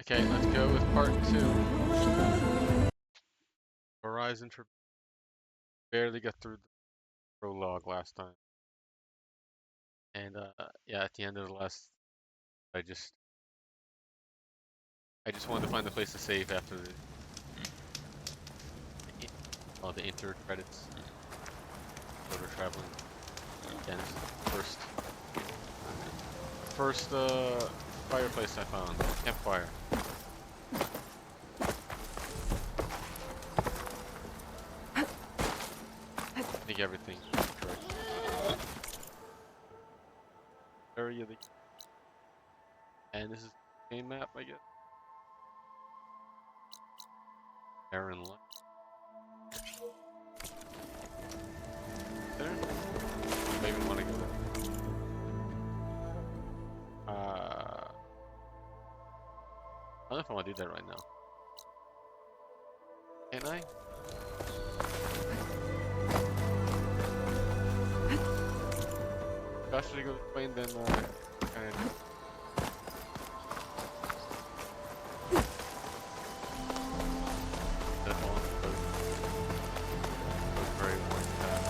Okay, let's go with part two. Horizon Trip barely got through the prologue last time. And yeah, at the end of the last I just I just wanted to find a place to save after all the inter credits. So we're traveling. And this is the first fireplace I found. Campfire. I think everything correct. Area of the and this is the game map, I guess. Barren Light. There? I even want to go there. I don't know if I want to do that right now. Can I? Gosh, should I go this way and then kind that long goes very long path.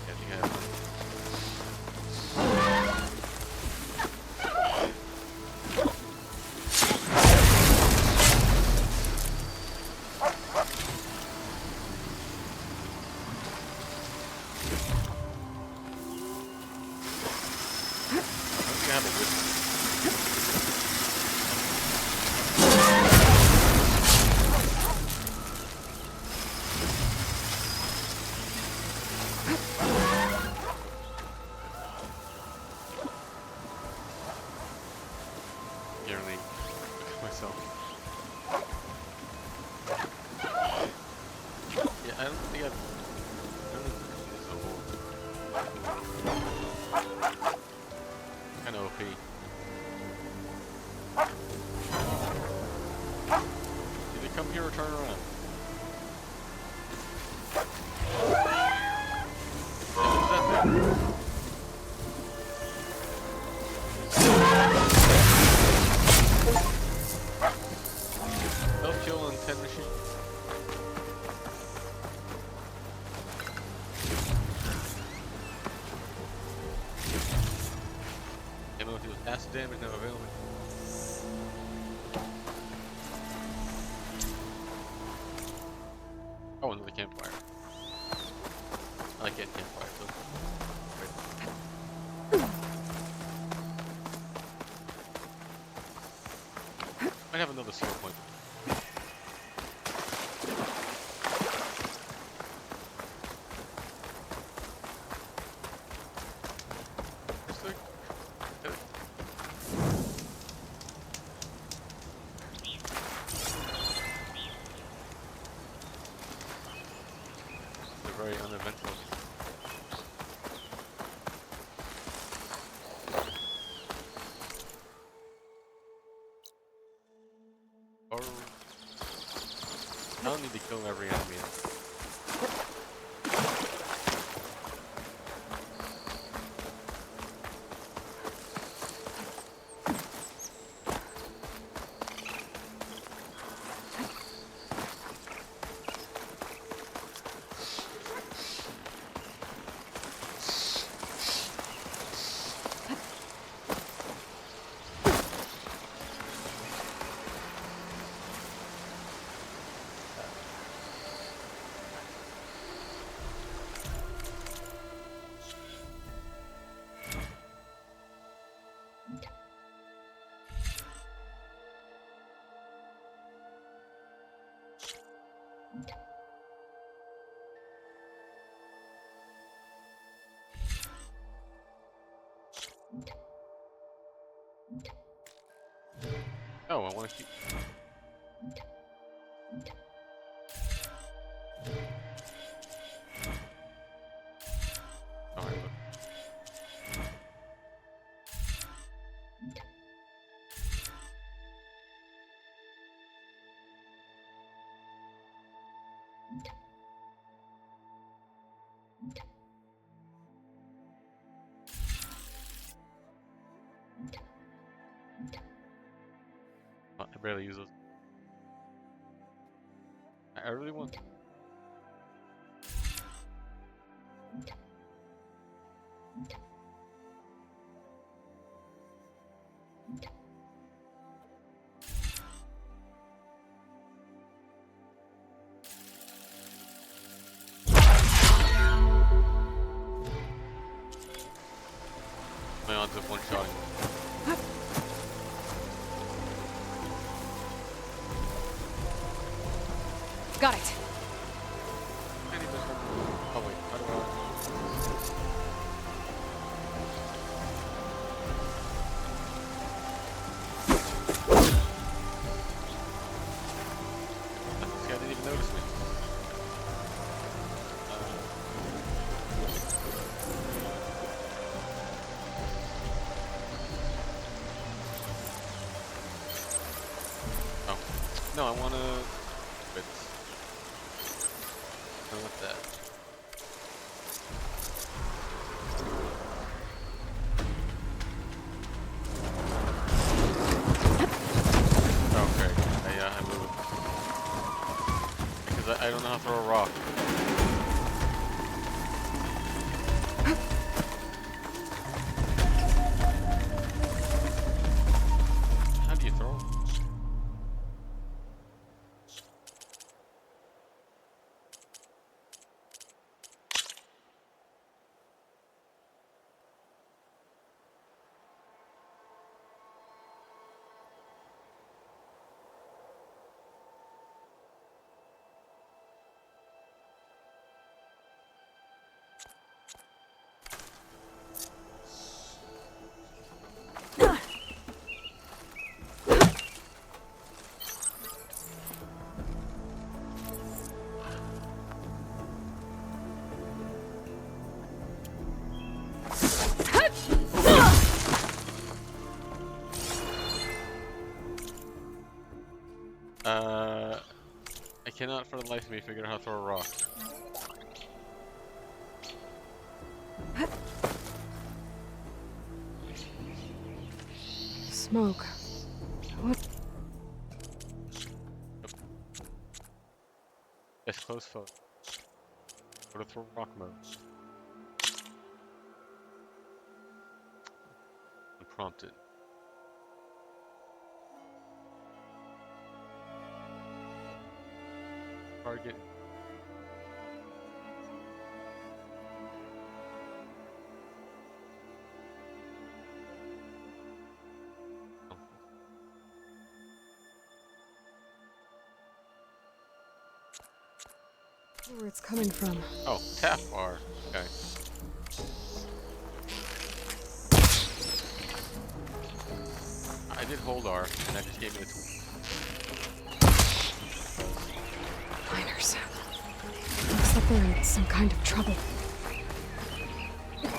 Yeah, I think I have one. I think I have a whistle. Nearly myself. Yeah, I don't think I've. I don't know if this is a whole. Kind of OP. Either come here or turn around. And who's that there? Self-kill on 10 machine. Ammo deals acid damage, now available. Oh, another campfire. I like getting campfires. Those are great. Might have another skill point. Where's the- They're very uneventful. Or I don't need to kill every enemy. Oh, I want to keep. Alright, look. barely use those. I really want. My odds of one-shotting. Got it. Can't even. Oh wait, how do see, I didn't even notice me. Oh. No, I wanna. Wait. I want that. Okay. I moved. Because I don't know how to throw a rock. How do you throw? I cannot for the life of me figure out how to throw a rock. Smoke. What? Yes, close phone. Go to throw rock mode. Unprompted. Target. Where it's coming from. Oh, tap bar. Okay. I did hold R, and that just gave me the tool. Miners. Looks like they're in some kind of trouble. There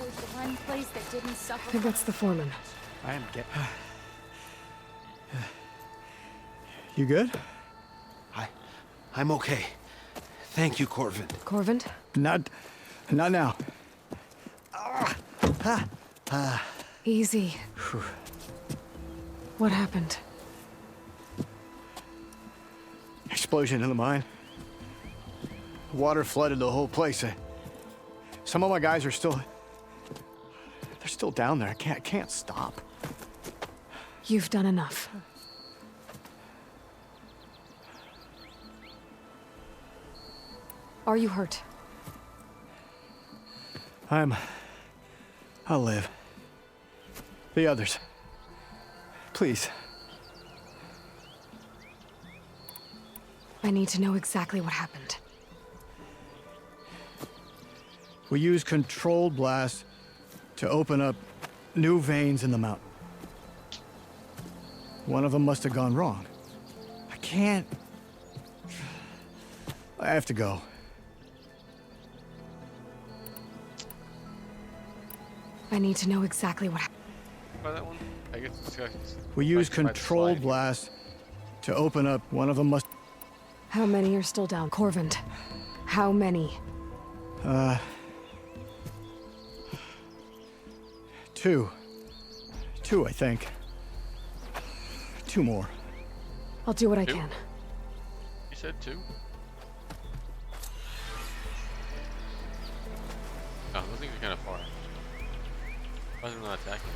was the one place that didn't I suffer. think that's the foreman. I am You good? I'm okay. Thank you, Corvin. Corvin? Not now. Easy. What happened? Explosion in the mine. Water flooded the whole place. Some of my guys are still... They're still down there. I can't stop. You've done enough. Are you hurt? I'll live. The others. Please. I need to know exactly what happened. We used controlled blasts to open up new veins in the mountain. One of them must have gone wrong. I can't... I have to go. I need to know exactly what happened. By that one? I guess it's We used by the controlled slide. blasts to open up. One of them must... How many are still down? Corvin. How many? Two 2, I think. 2 more. I'll do what I 2? can. You said 2? Oh, those things are kind of far. Why is it not attacking?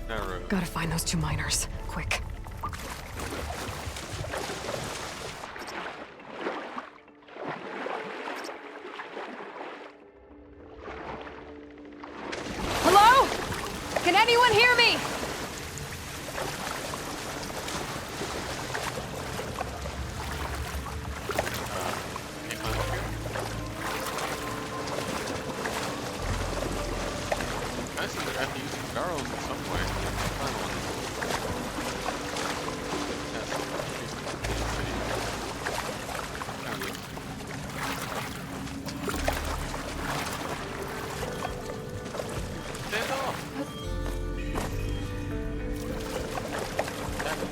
Narrow. Gotta find those 2 miners. Quick. Hello? Can anyone hear me? Can't climb up here? I see that I have to use some barrels in some way. Climb on this. Yeah, so city. Kind of looks- Stand off! Damn it.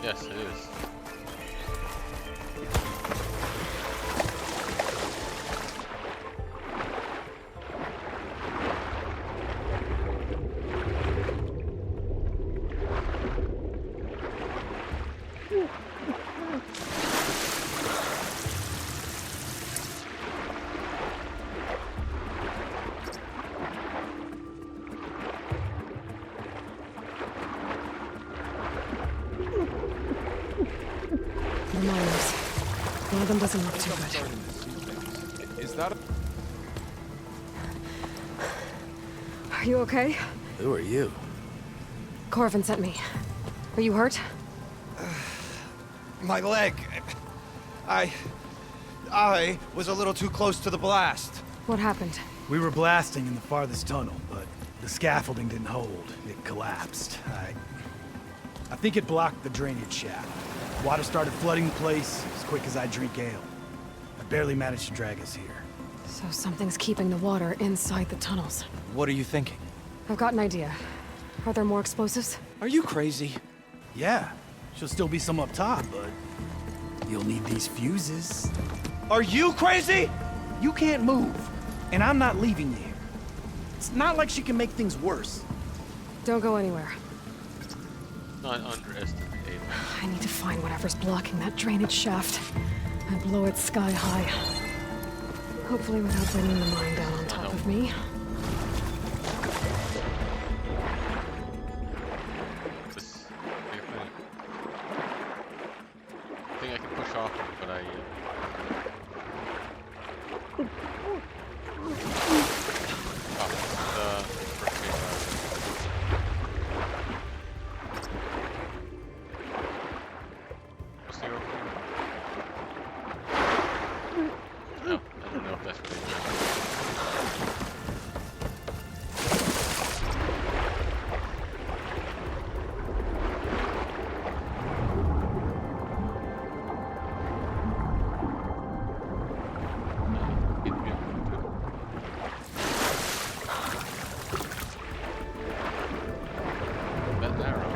Yes, it is. The miners. One of them doesn't look too good. Is that Are you okay? Who are you? Corvin sent me. Are you hurt? My leg. I was a little too close to the blast. What happened? We were blasting in the farthest tunnel, but the scaffolding didn't hold. It collapsed. I think it blocked the drainage shaft. Water started flooding the place as quick as I drink ale. I barely managed to drag us here. So something's keeping the water inside the tunnels. What are you thinking? I've got an idea. Are there more explosives? Are you crazy? Yeah, she'll still be some up top, but you'll need these fuses. Are you crazy? You can't move, and I'm not leaving you here. It's not like she can make things worse. Don't go anywhere. Not underestimate. I need to find whatever's blocking that drainage shaft and blow it sky high. Hopefully without bringing the mine down on top of me. This thing I can push off, but I. Oh, the first no, I don't know if that's really good. That arrow.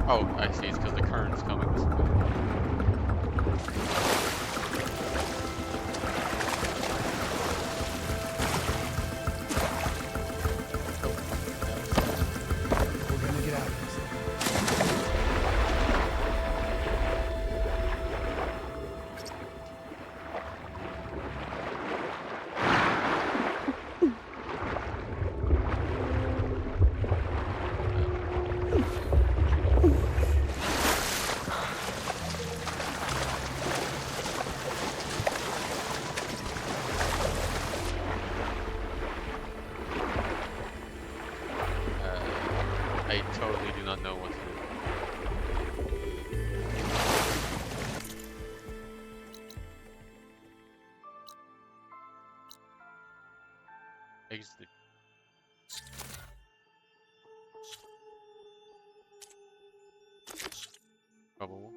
Oh, I see. It's because the current's coming this way. We're gonna get out of this. I totally do not know what to do. Exit. Probable.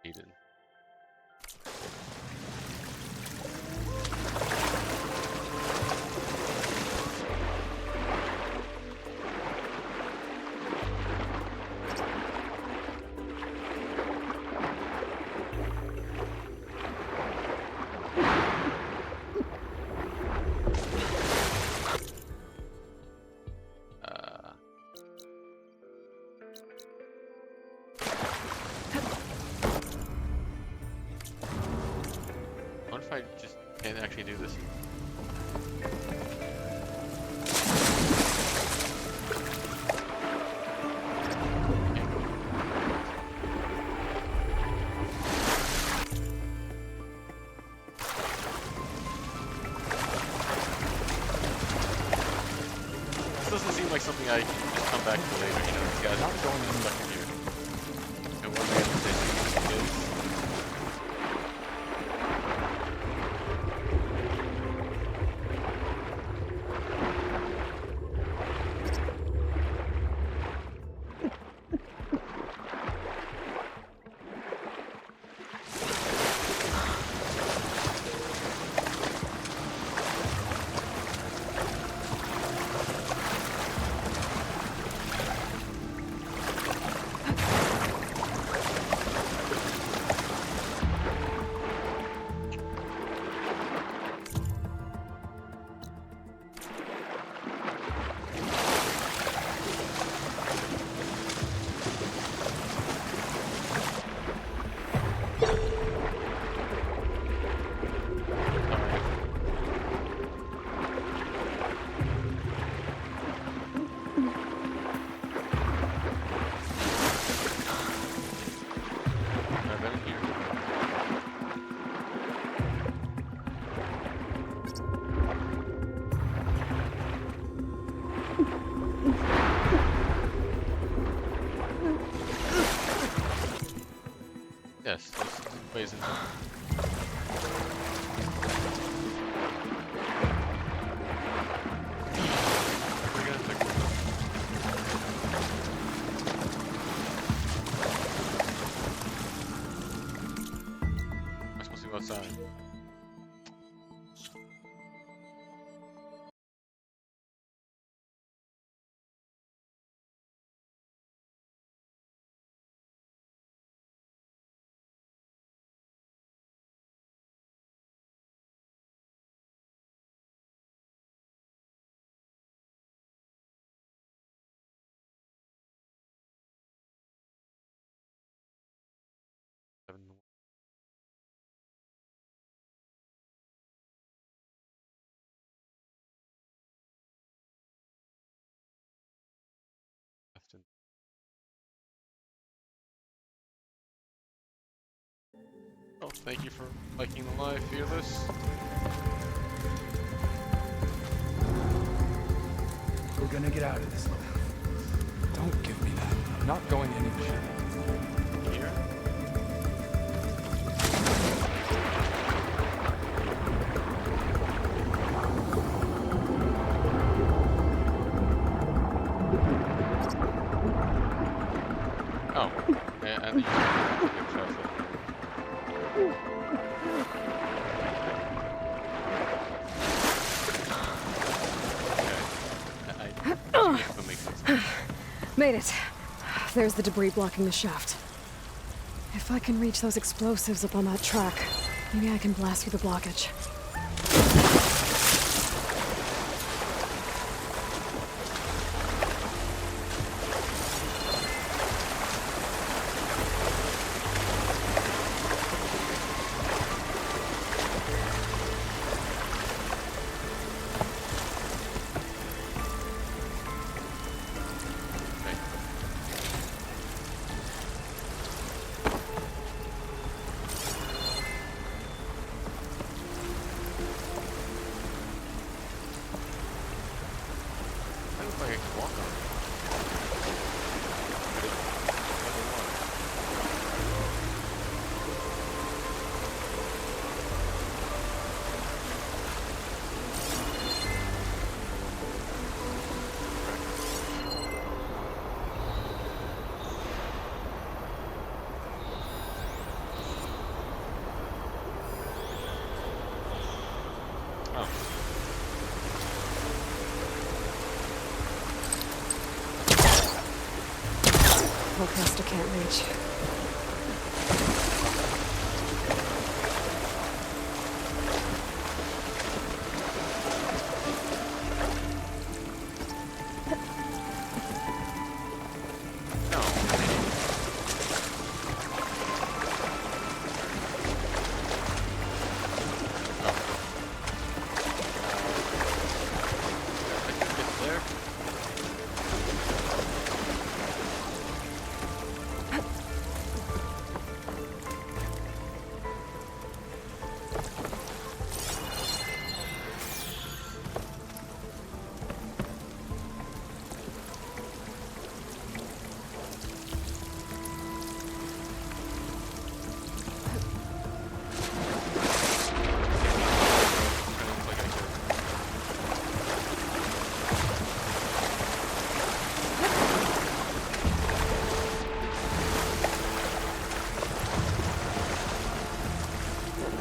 Eden. What if I just can't actually do this? This doesn't seem like something I can just come back to later. You know, these guys are going stuck in here. And one man says is. I've been here. Yes, this plays into. We're gonna fix it. I'm supposed to go outside. Seven. Left and oh, thank you for liking the live, Fearless. We're gonna get out of this. Don't give me that. I'm not going anywhere. Here. Oh, and the Made it. There's the debris blocking the shaft. If I can reach those explosives up on that track, maybe I can blast through the blockage. Pullcaster can't reach.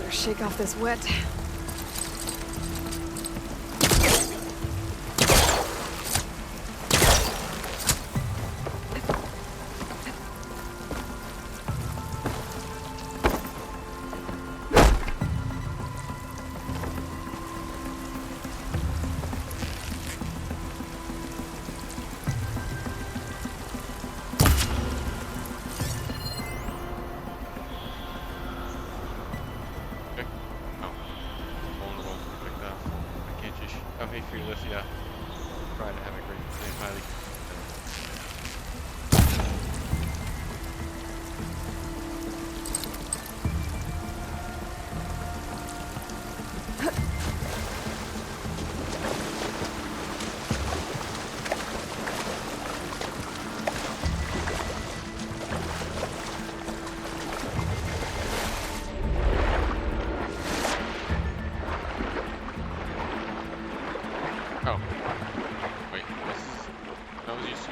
Shake off this wet. Fearless, yeah. Try to have a great name, highly. Oh. Wait, this is... That was used to...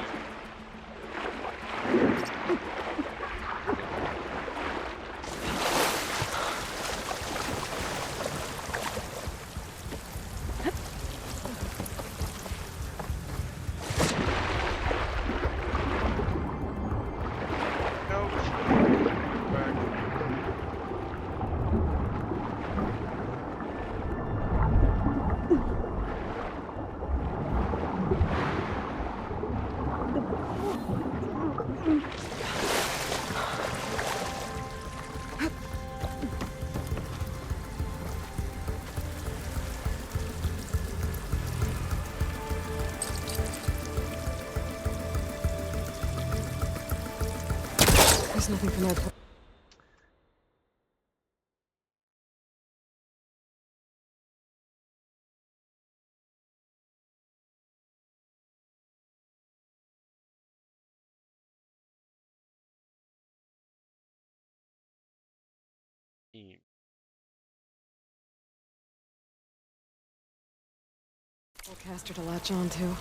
There's nothing from my... Team. Pullcaster to latch on to.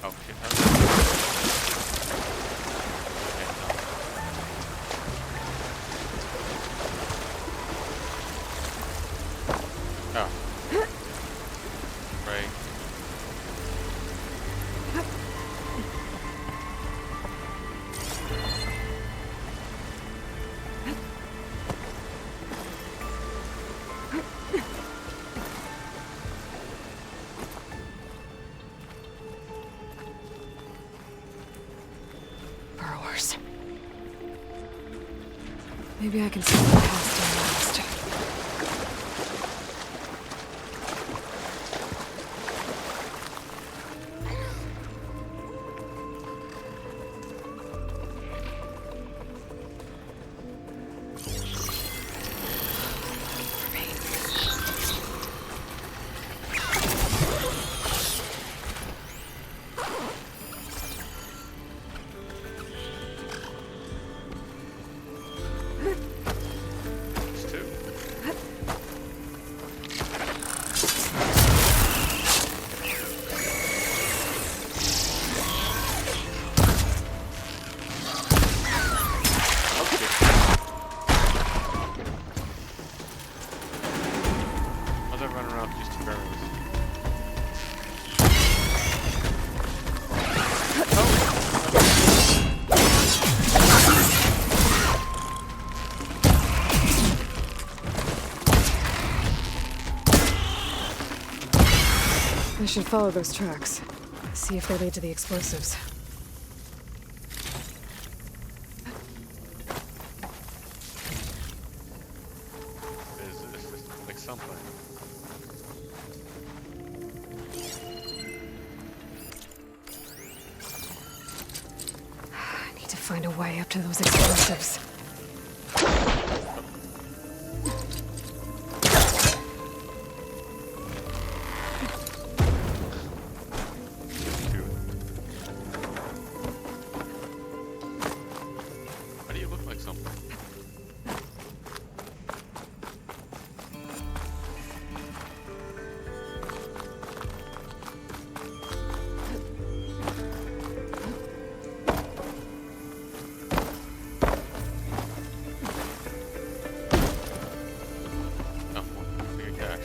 Oh shit. Oh. Right. Burrowers. Maybe I can see the past and last. should follow those tracks. See if they lead to the explosives. This like something. I need to find a way up to those explosives. Why do you look like something? Oh, well, big cache.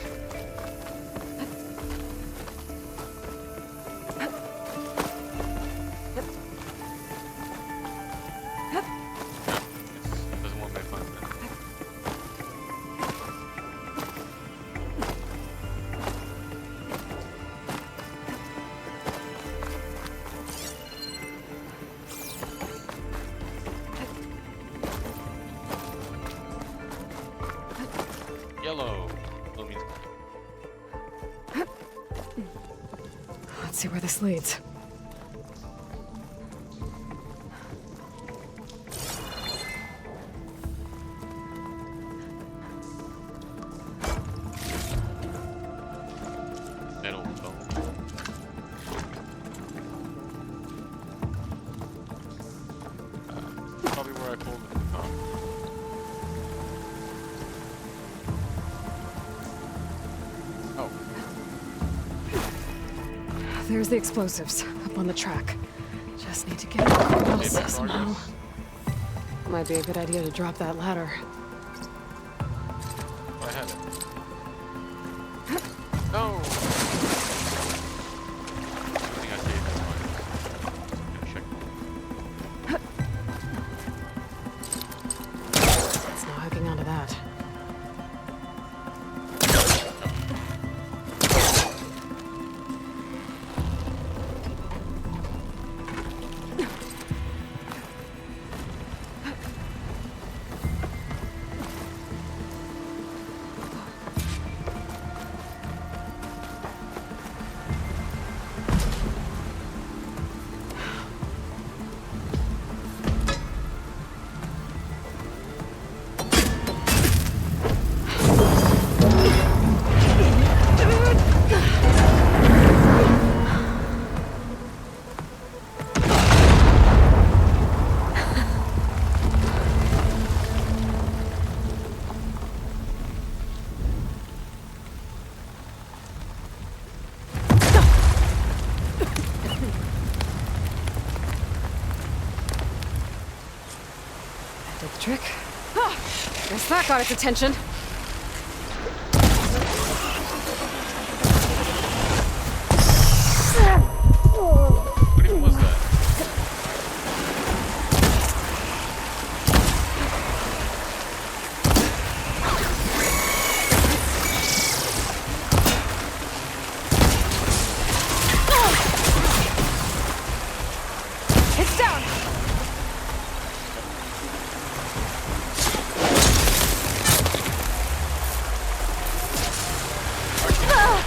Doesn't want my fun then. Yellow. Yellow means Let's see where this leads. metal bone. Probably where I pulled it from. Oh, There's the explosives up on the track. Just need to get across maybe somehow. progress. Might be a good idea to drop that ladder. I have it. No! I think I saved that one. Gonna check. It's not hooking onto that. Did the trick. Ah, guess that got its attention. What even was that? It's down! What's that?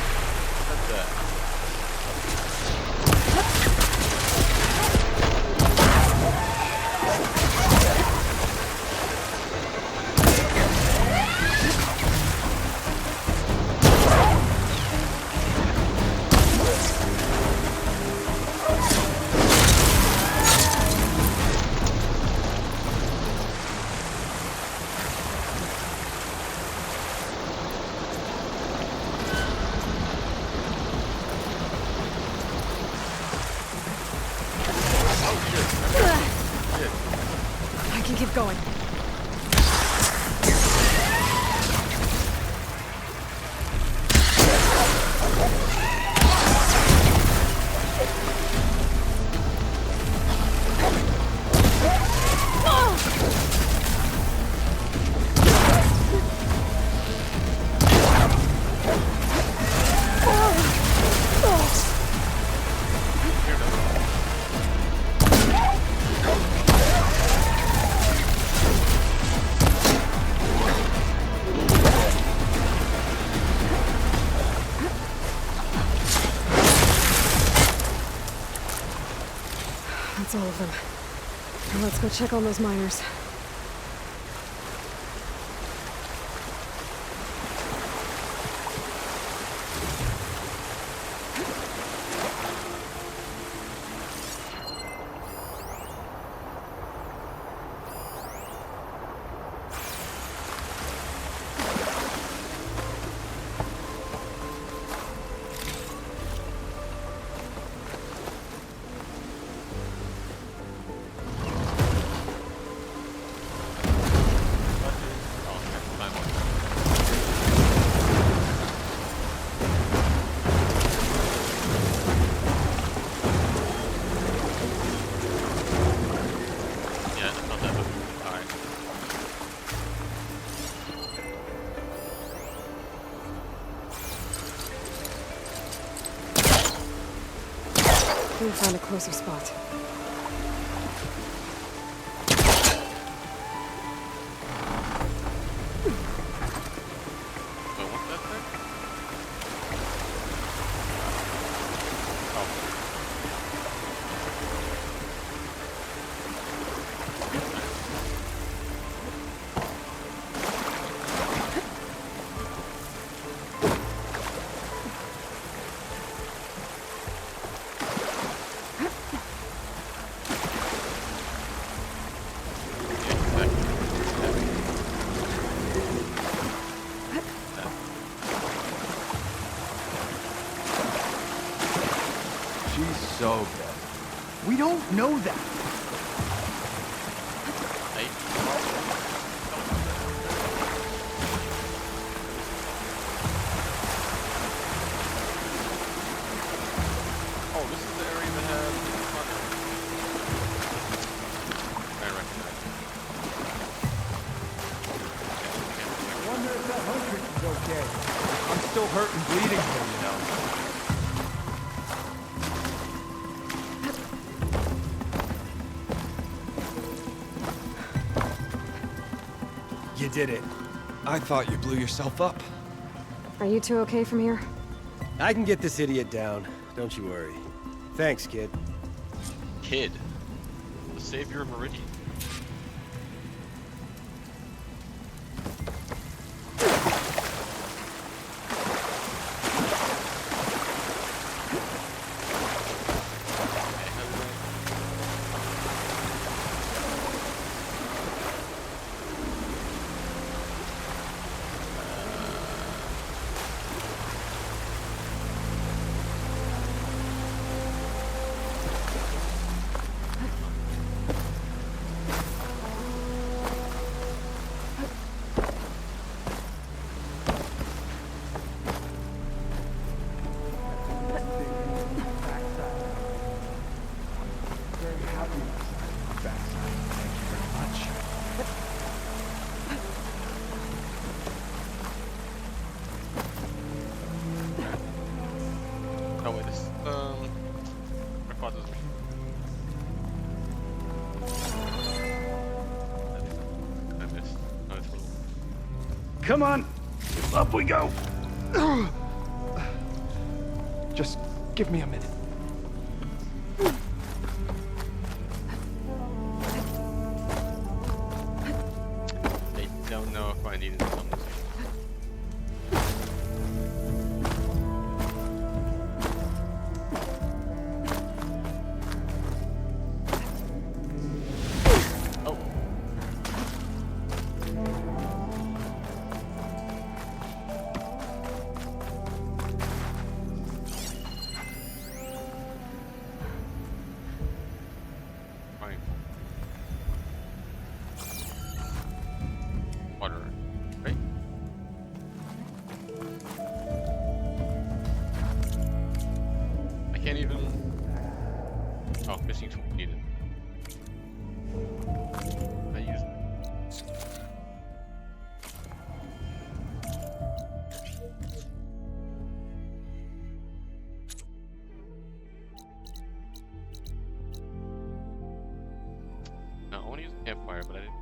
I can keep going. That's all of them. Now let's go check on those miners. Oh, okay, fine, one. Yeah, it's not that much. Alright. We'll find a closer spot. Do I want that thing? Oh. Yeah, exactly. She's so dead. We don't know that. Hey. Oh, this is the area that had the fucker. I recognize it. I wonder if that huntress is okay. I'm still hurt and bleeding here, you know. You did it. I thought you blew yourself up. Are you two okay from here? I can get this idiot down. Don't you worry. Thanks, kid. Kid. The savior of Meridian. Okay, how do I- Oh wait, this I thought this was I missed. Oh, it's little. Come on. Up we go. Just give me a minute. I don't know if I needed something. Oh. Fine. Water, right? I can't even. Oh, missing tool needed. I use it. No, I want to use the campfire, but I didn't.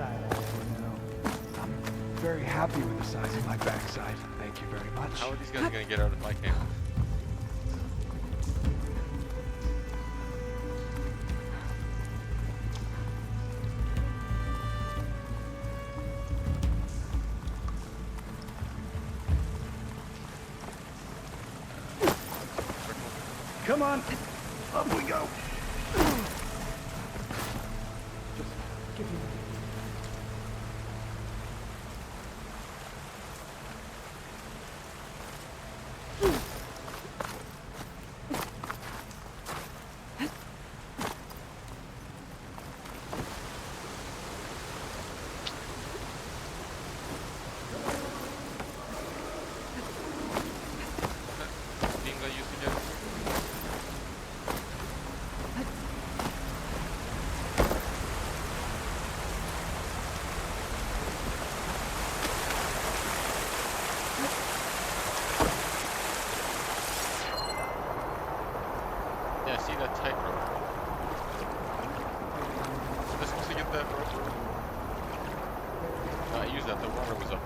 I'm very happy with the size of my backside. Thank you very much. How are these guys gonna get out of my camp? Come on, up we go. Beams I used to get. Yeah, see that tightrope? Was I supposed to get that rope? I used that, the water was up.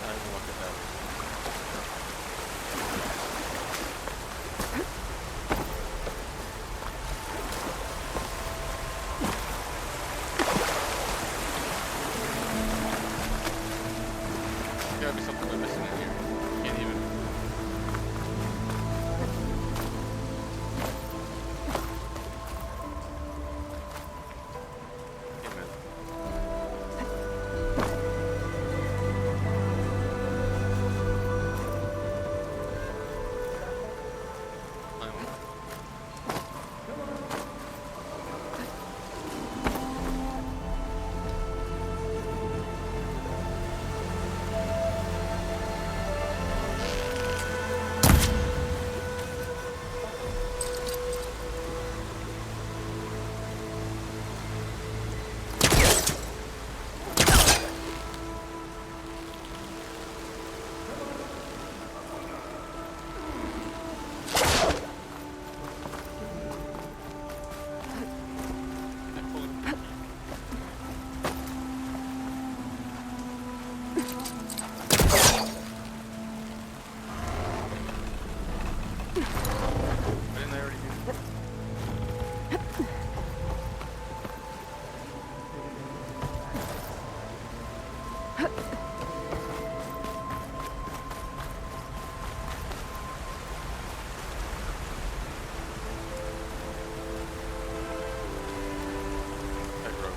I didn't look at that. There's gotta be something we're missing in here. Can't even. Hey, man. Climb up. I fully- Didn't I already do that? Tightrope.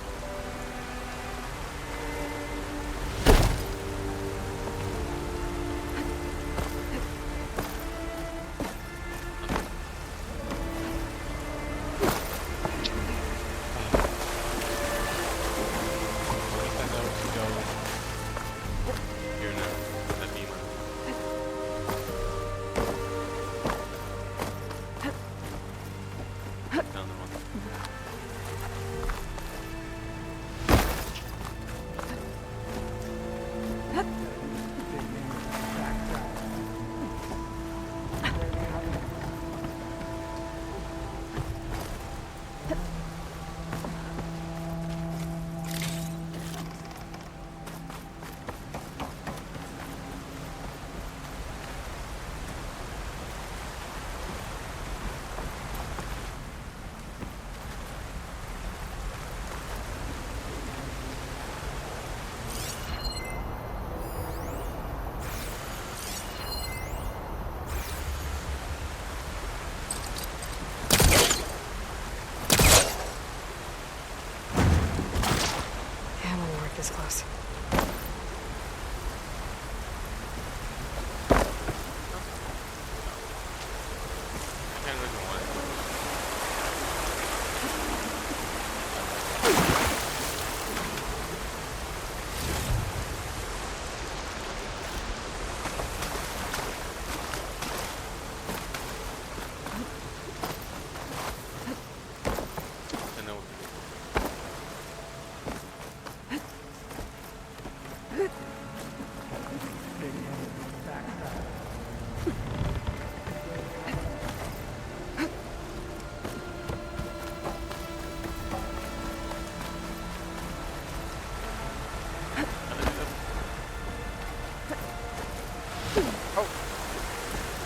Oh!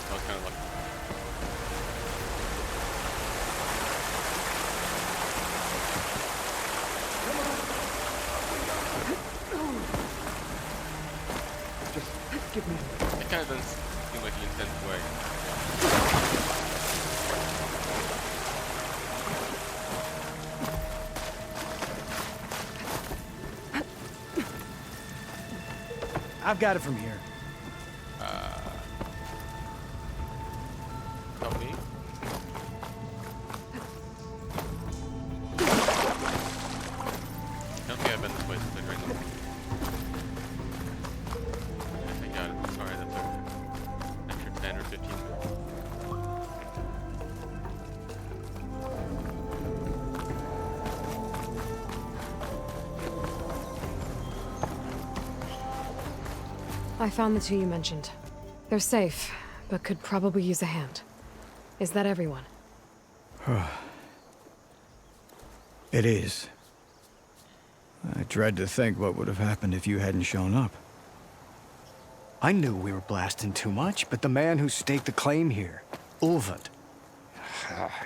I was kind of lucky. Just give me. It kind of doesn't seem like the intense way. I've got it from here. Help me? I don't think I've been this way since I ran them. I got it. Sorry, that's an extra 10 or 15 minutes. I found the two you mentioned. They're safe, but could probably use a hand. Is that everyone? It is. I dread to think what would have happened if you hadn't shown up. I knew we were blasting too much, but the man who staked the claim here, Ulvund,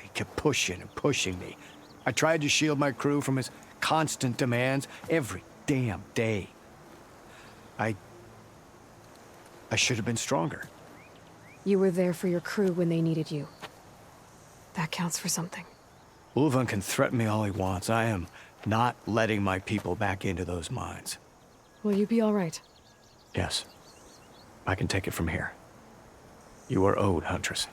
he kept pushing and pushing me. I tried to shield my crew from his constant demands every damn day. I should have been stronger. You were there for your crew when they needed you. That counts for something. Ulvund can threaten me all he wants. I am not letting my people back into those mines. Will you be all right? Yes. I can take it from here. You are owed, Huntress.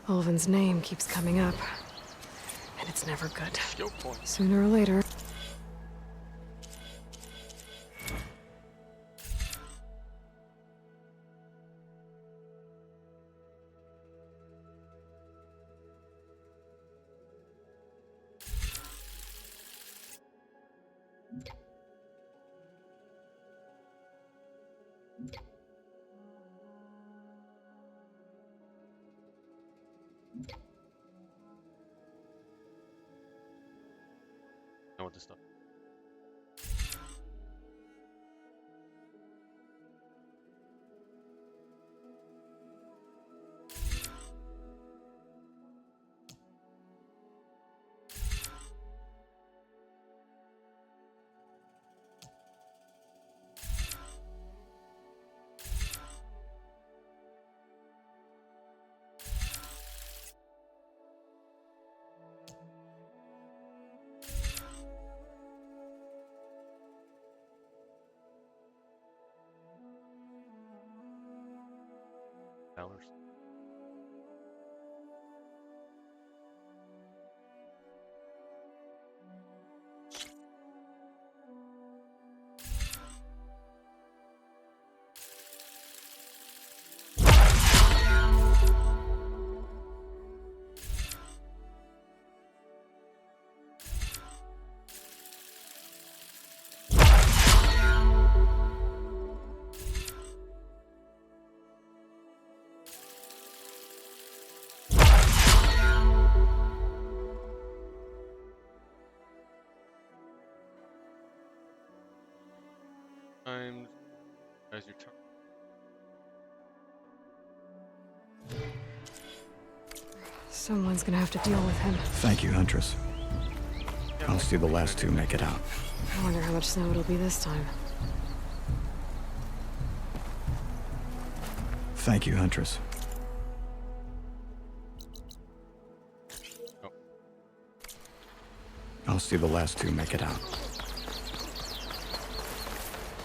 Ulvund's name keeps coming up. And it's never good. Skill points. Sooner or later. Know what this stuff. Hours. Times as your turn. Someone's gonna have to deal with him. Thank you, Huntress. I'll see the last two make it out. I wonder how much snow it'll be this time. Thank you, Huntress. Oh. I'll see the last two make it out.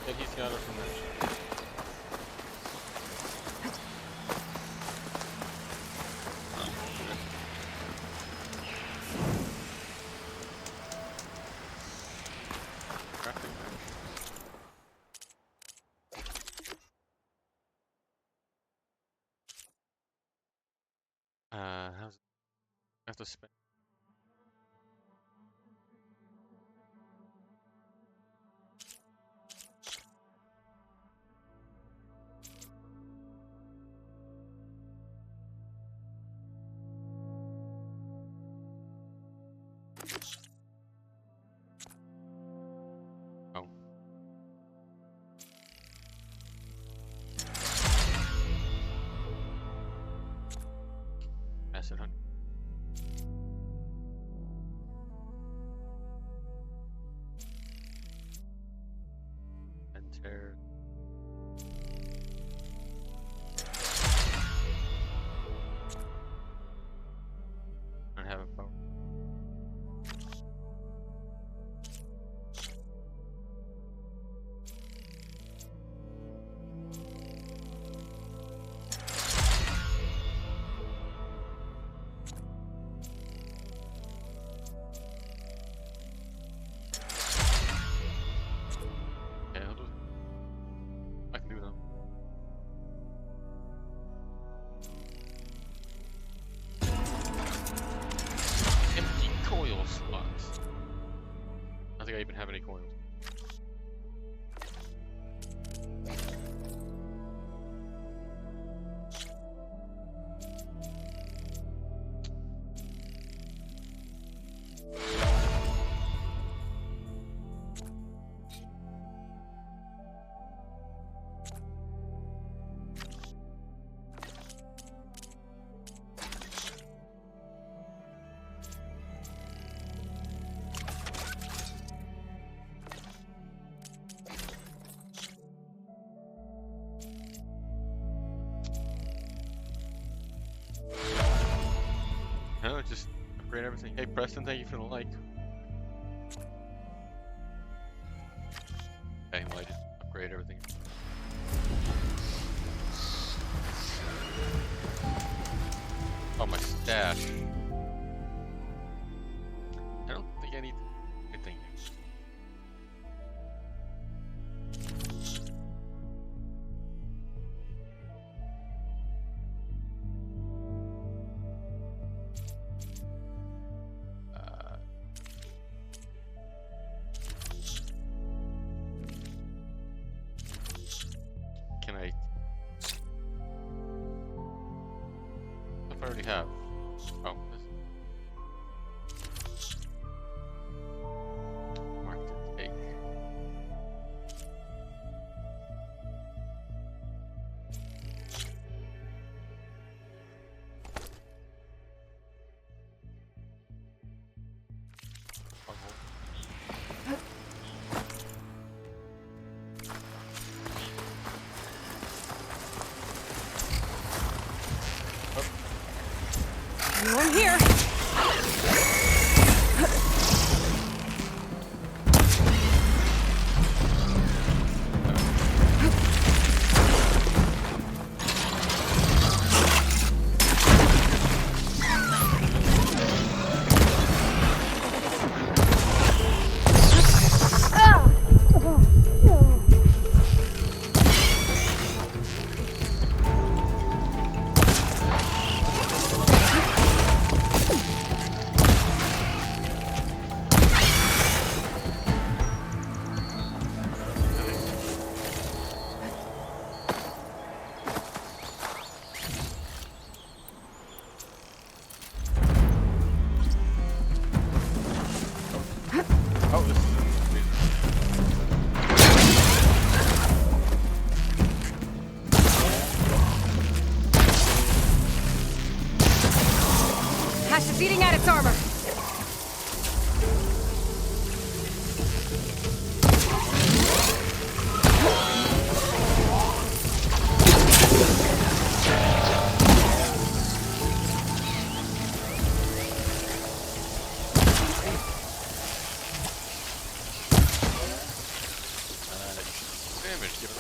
Yeah, he's got it from there. Crafting bench. How's it? I have to spend. Oh. upgrade everything. Hey Preston, thank you for the like. Okay, well I just upgrade everything. Oh, my stash. I don't think I need anything. Can I? If I already have. Oh, this. Mark to take. Anyone here? Oh, this is amazing. Hash is eating at its armor. Damage given.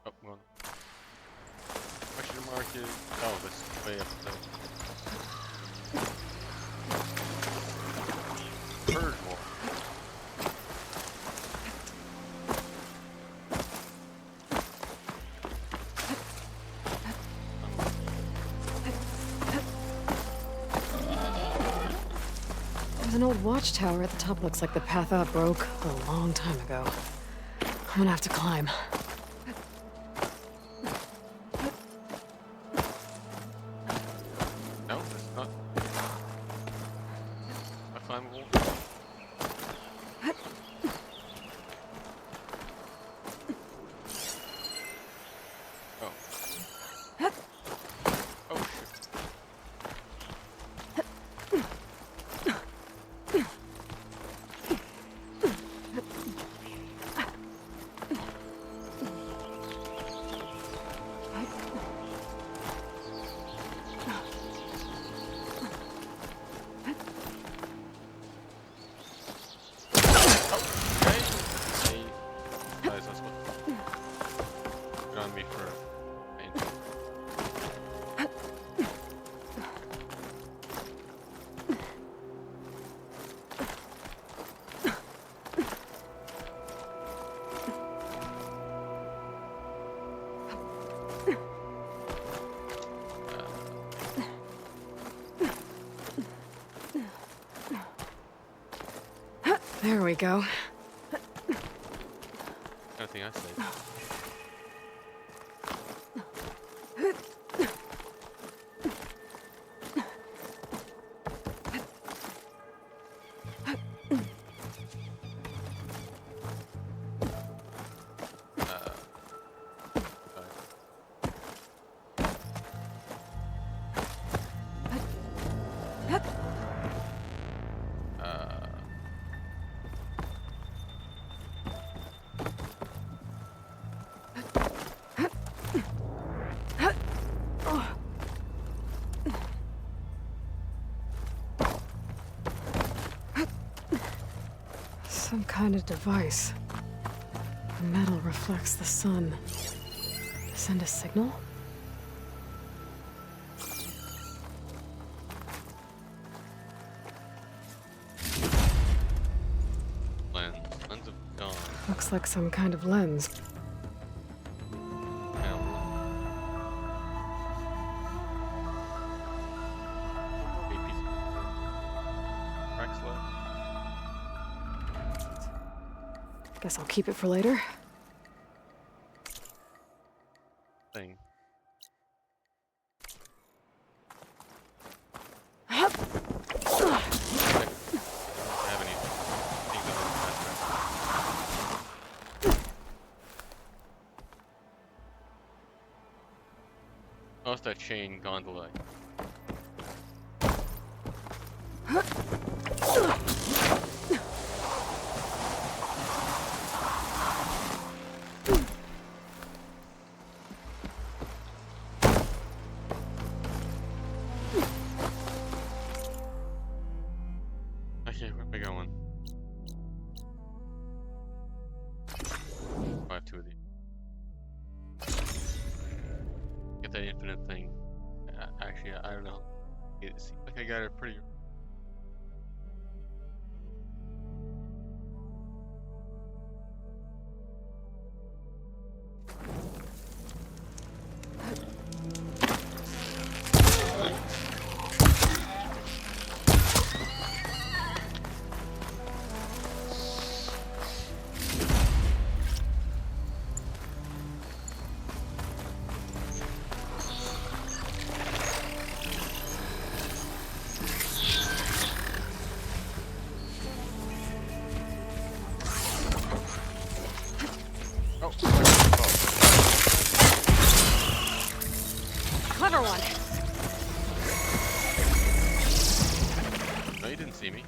Oh, one. Question mark is. Oh, this is way up the. Purge wall. There's an old watchtower at the top. Looks like the path up broke a long time ago. I'm gonna have to climb. No, it's not. I find wall. Oh. Oh shit. On me for pain. There we go. Anything I say. Some kind of device. The metal reflects the sun. Send a signal? Lens of dawn. Looks like some kind of lens. Guess I'll keep it for later. Thing. Have any things on the oh, it's that chain gondola. Okay, where am I going? I have two of these. Get that infinite thing. Actually, I don't know. It seems like I got it pretty. Oh, Clever one. no, you didn't see me.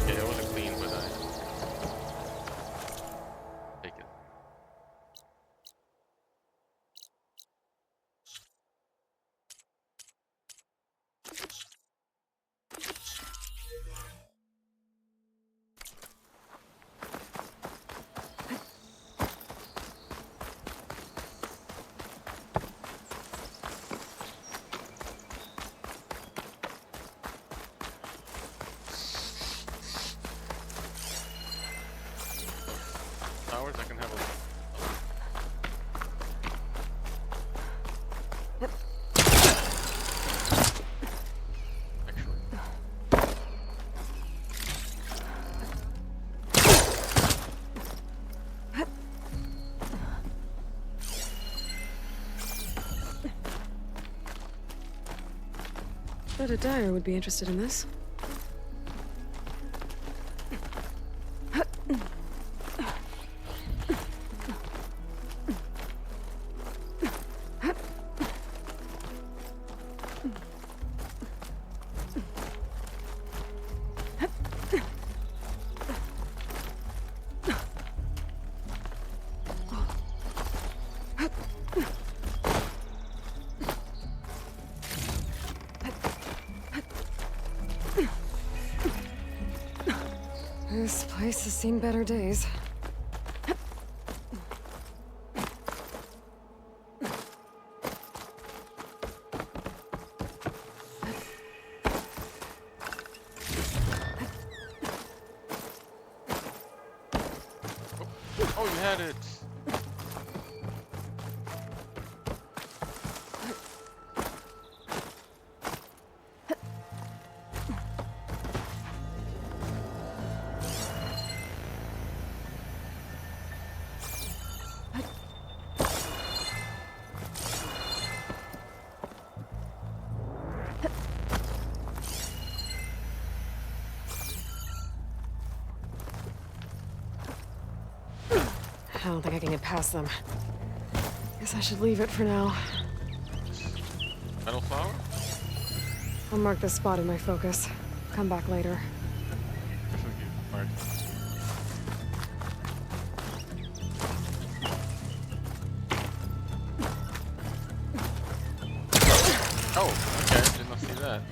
Yeah, it wasn't clean, but I take it. Towers, I can have a. Actually, Bet a dyer would be interested in this. This place has seen better days. Oh, you had it. I don't think I can get past them. Guess I should leave it for now. Metal flower? I'll mark this spot in my focus. Come back later. Good for you. Alright. Oh, okay. Did not see that.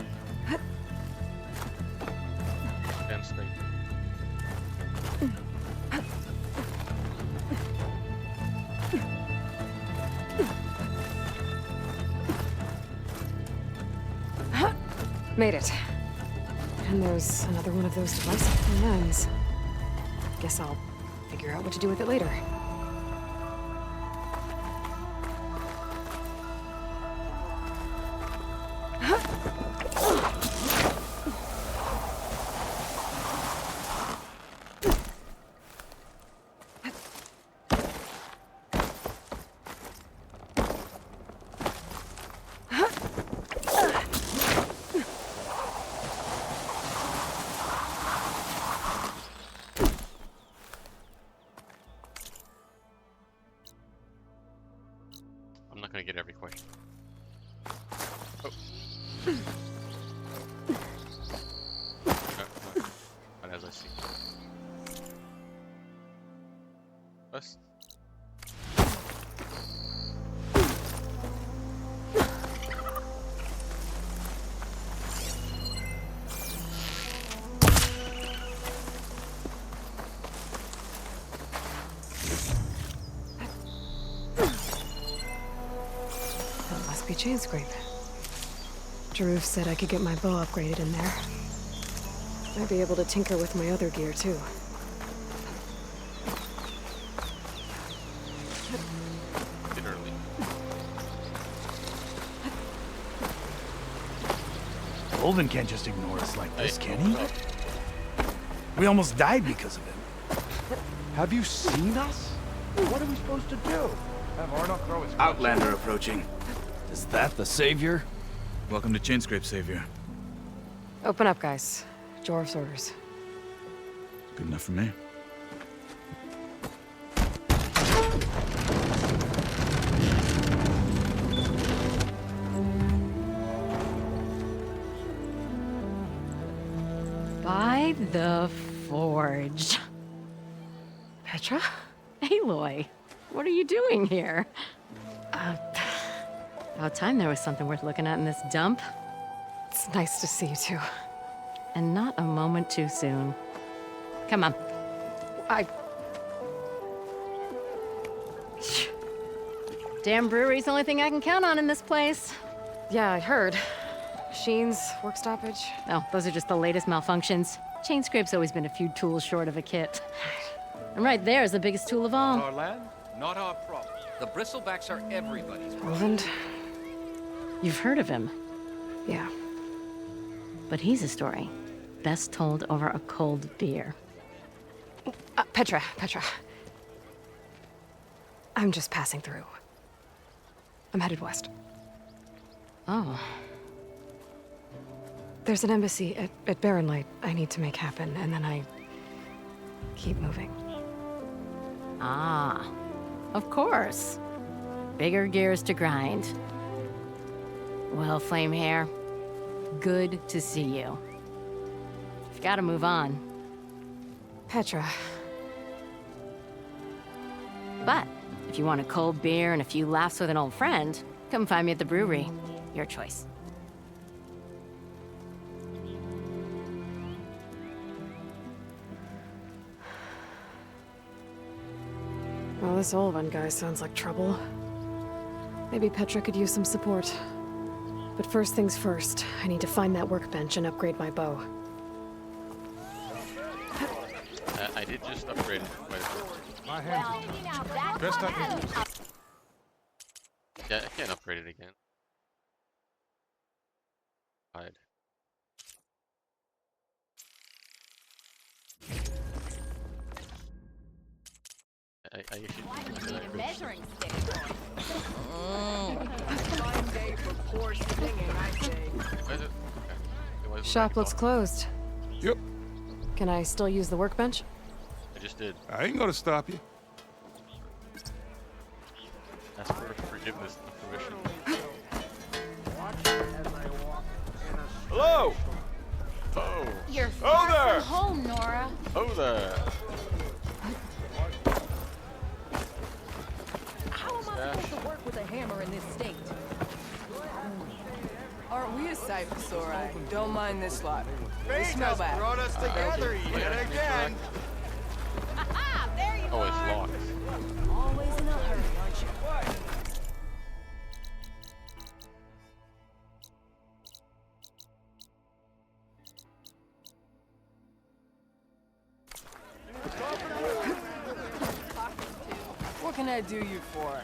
Stand straight. Made it. And there's another one of those devices lens. Guess I'll figure out what to do with it later. I'm not gonna get every question. Oh. No, not as I see. West. That must be Chainscrape. Jaruf said I could get my bow upgraded in there. Might be able to tinker with my other gear, too. Bit early. Olvin can't just ignore us like this, Hey, can he? what's up? We almost died because of him. Have you seen us? What are we supposed to do? Have Arnok throw his Outlander approaching. Is that the savior? Welcome to Chainscrape, Savior. Open up, guys. Jorv's orders. Good enough for me. By the Forge. Petra? Aloy, what are you doing here? About time there was something worth looking at in this dump. It's nice to see you, too. And not a moment too soon. Come on. Damn brewery's the only thing I can count on in this place. Yeah, I heard. Machines, work stoppage. Oh, those are just the latest malfunctions. Chainscrape's always been a few tools short of a kit. And right there is the biggest tool of all. Our land, not our problem. The bristlebacks are everybody's problem. Roland? You've heard of him, Yeah. but he's a story best told over a cold beer. Petra. I'm just passing through. I'm headed west. Oh, There's an embassy at Barren Light I need to make happen, and then I keep moving. ah, of course. Bigger gears to grind. Well, Flamehair, good to see you. You've got to move on. Petra. But if you want a cold beer and a few laughs with an old friend, come find me at the brewery. Your choice. Well, this Olvan guy sounds like trouble. Maybe Petra could use some support. But first things first, I need to find that workbench and upgrade my bow. I did just upgrade it quite a bit. My hands. Best I can do. Yeah, I can't upgrade it again. Hide. I should use that measuring stick. Fine day for poor singing, I say. Why is it? Okay. Why is it Shop back looks off? closed. Yep. Can I still use the workbench? I just did. I ain't gonna stop you. Ask for forgiveness and permission. Hello! Oh! You're Oh, there! home, Nora. Oh there! How am I supposed to work with a hammer in this state? Aren't we a sight for sore eye? Don't mind this lot. They smell bad. brought us together yet again. There you Oh, it's locked. Always in a hurry, aren't you? What can I do you for?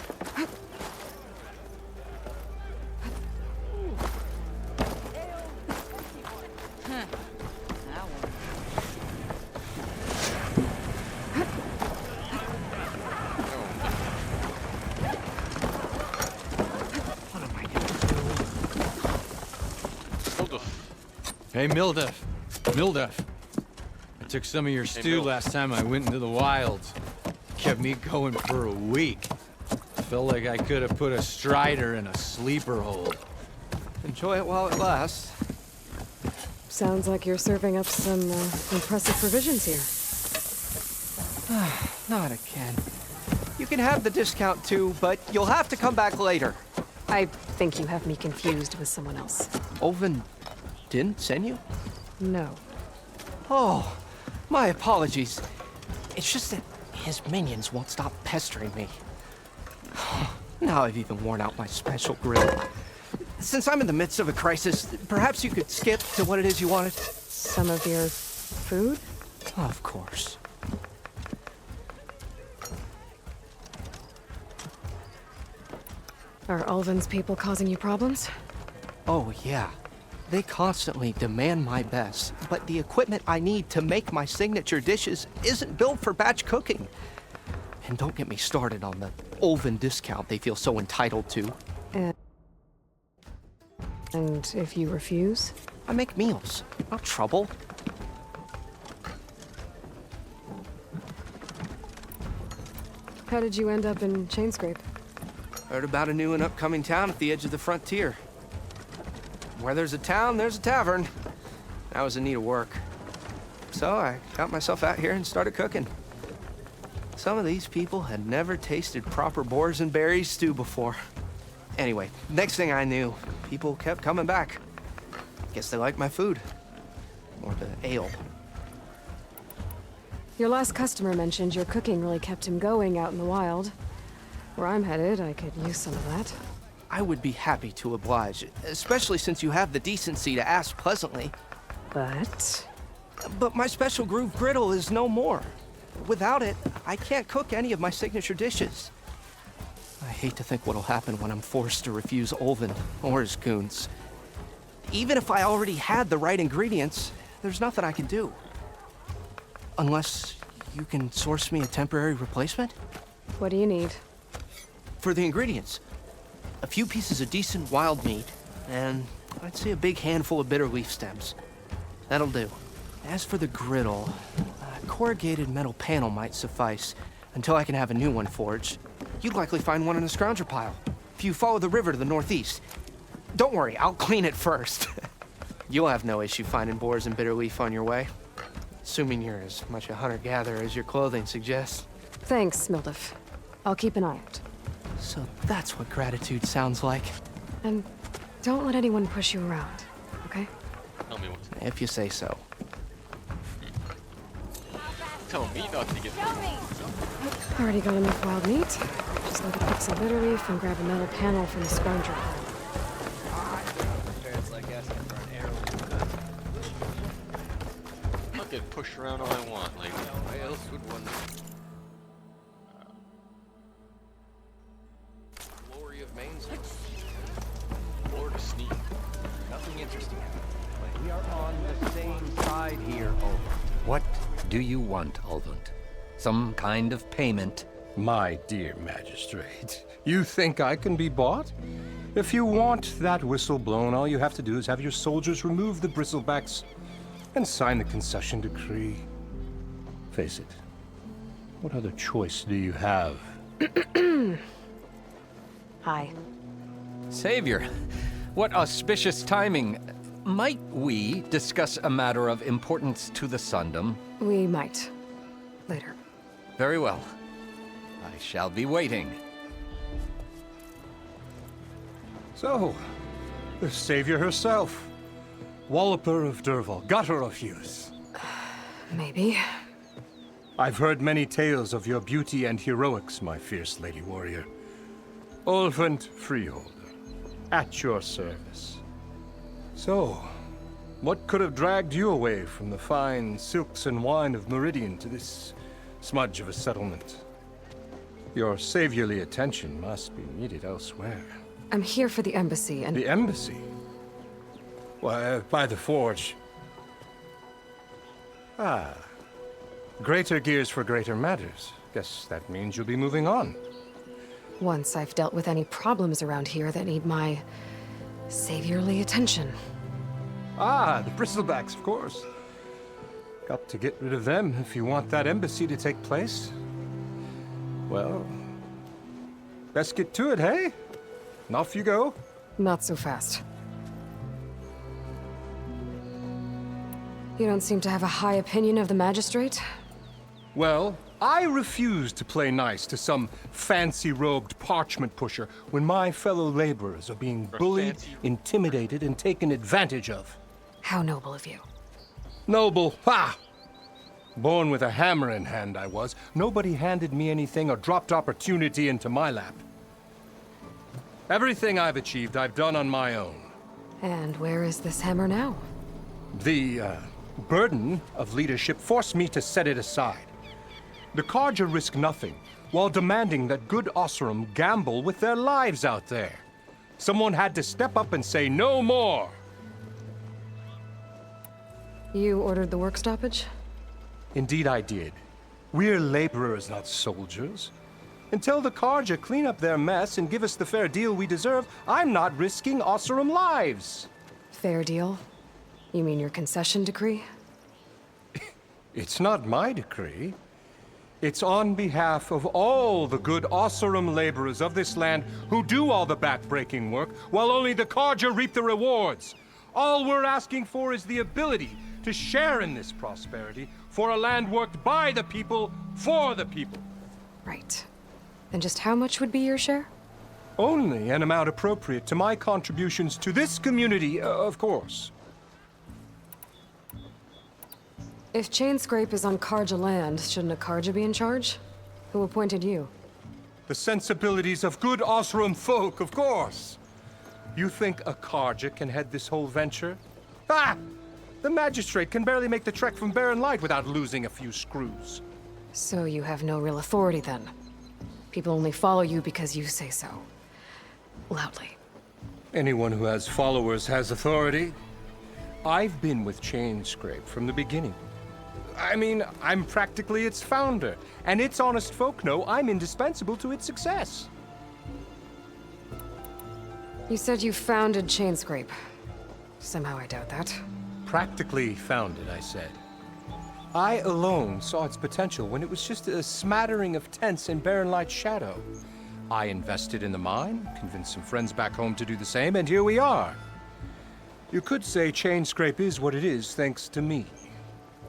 Hey, Mildef. Mildef. I took some of your stew Bill. last time I went into the wilds. Kept me going for a week. Felt like I could have put a strider in a sleeper hold. Enjoy it while it lasts. Sounds like you're serving up some impressive provisions here. Not again. You can have the discount too, but you'll have to come back later. I think you have me confused with someone else. Olvin didn't send you? No. Oh, my apologies. It's just that his minions won't stop pestering me. Now I've even worn out my special grill. Since I'm in the midst of a crisis, perhaps you could skip to what it is you wanted? Some of your food? Of course. Are Ulvin's people causing you problems? Oh, yeah. They constantly demand my best, but the equipment I need to make my signature dishes isn't built for batch cooking. And don't get me started on the Ulvin discount they feel so entitled to. And if you refuse? I make meals, not trouble. How did you end up in Chainscrape? Heard about a new and upcoming town at the edge of the frontier. Where there's a town, there's a tavern. I was in need of work. So I got myself out here and started cooking. Some of these people had never tasted proper boars and berries stew before. Anyway, next thing I knew, people kept coming back. Guess they liked my food. Or the ale. Your last customer mentioned your cooking really kept him going out in the wild. Where I'm headed, I could use some of that. I would be happy to oblige, especially since you have the decency to ask pleasantly. But But my special groove griddle is no more. Without it, I can't cook any of my signature dishes. I hate to think what'll happen when I'm forced to refuse Ulvin or his goons. Even if I already had the right ingredients, there's nothing I can do. Unless you can source me a temporary replacement? what do you need? For the ingredients, a few pieces of decent wild meat, and I'd say a big handful of bitter leaf stems. That'll do. As for the griddle, a corrugated metal panel might suffice until I can have a new one forged. You'd likely find one in a scrounger pile if you follow the river to the northeast. Don't worry, I'll clean it first. You'll have no issue finding boars and bitter leaf on your way. Assuming you're as much a hunter-gatherer as your clothing suggests. Thanks, Mildef. I'll keep an eye out. So that's what gratitude sounds like. And don't let anyone push you around, okay? Tell me what. If you say so. Tell me not to get. Already got enough wild meat. Just need to pick some bitter leaf and grab a metal panel from the scrounger. I'll get pushed around all I want. Like, why else would one? remains Or to sneak. Nothing interesting happened. We are on the same side here, Over. What do you want, Ulvund? Some kind of payment? My dear magistrate, you think I can be bought? If you want that whistle blown, all you have to do is have your soldiers remove the bristlebacks and sign the concession decree. Face it, what other choice do you have? Hi. Savior, what auspicious timing. Might we discuss a matter of importance to the Sundom? We might. Later. Very well. I shall be waiting. So, the savior herself. Walloper of Derval, Gutter of Hughes. Maybe. I've heard many tales of your beauty and heroics, my fierce lady warrior. Ulvund Freeholder, at your service. So, what could have dragged you away from the fine silks and wine of Meridian to this smudge of a settlement? Your saviorly attention must be needed elsewhere. I'm here for the embassy and... The embassy? Why, by the forge. Ah. Greater gears for greater matters. Guess that means you'll be moving on. Once I've dealt with any problems around here that need my... saviorly attention. Ah, the bristlebacks, of course. Got to get rid of them if you want that embassy to take place. Well, best get to it, hey? And off you go. Not so fast. You don't seem to have a high opinion of the magistrate? Well, I refuse to play nice to some fancy-robed parchment pusher when my fellow laborers are being bullied, intimidated, and taken advantage of. How noble of you. Noble? Ha! Born with a hammer in hand, I was. Nobody handed me anything or dropped opportunity into my lap. Everything I've achieved, I've done on my own. And where is this hammer now? The, burden of leadership forced me to set it aside. The Carja risk nothing, while demanding that good Oseram gamble with their lives out there. Someone had to step up and say no more! You ordered the work stoppage? Indeed I did. We're laborers, not soldiers. Until the Carja clean up their mess and give us the fair deal we deserve, I'm not risking Oseram lives! Fair deal? You mean your concession decree? It's not my decree. It's on behalf of all the good Oseram laborers of this land who do all the back-breaking work, while only the Carja reap the rewards. All we're asking for is the ability to share in this prosperity for a land worked by the people, for the people. Right. And just how much would be your share? Only an amount appropriate to my contributions to this community, of course. If Chainscrape is on Carja land, shouldn't a Carja be in charge? Who appointed you? The sensibilities of good Oseram folk, of course. You think a Carja can head this whole venture? Ah! The magistrate can barely make the trek from Barren Light without losing a few screws. So you have no real authority then? People only follow you because you say so. Loudly. Anyone who has followers has authority. I've been with Chainscrape from the beginning. I mean, I'm practically its founder, and its honest folk know I'm indispensable to its success. You said you founded Chainscrape. Somehow I doubt that. Practically founded, I said. I alone saw its potential when it was just a smattering of tents in Barren Light's shadow. I invested in the mine, convinced some friends back home to do the same, and here we are. You could say Chainscrape is what it is thanks to me.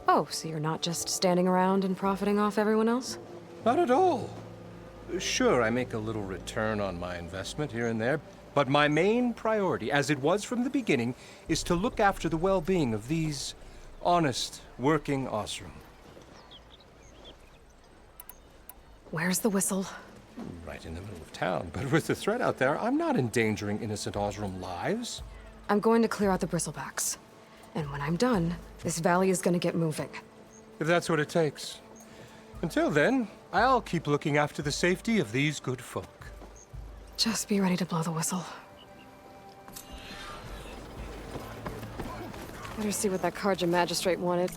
Oh, so you're not just standing around and profiting off everyone else? Not at all. Sure, I make a little return on my investment here and there, but my main priority, as it was from the beginning, is to look after the well-being of these honest, working Oseram. Where's the whistle? Right in the middle of town, but with the threat out there, I'm not endangering innocent Oseram lives. I'm going to clear out the bristlebacks. And when I'm done, this valley is gonna get moving. If that's what it takes. Until then, I'll keep looking after the safety of these good folk. Just be ready to blow the whistle. Better see what that Carja magistrate wanted.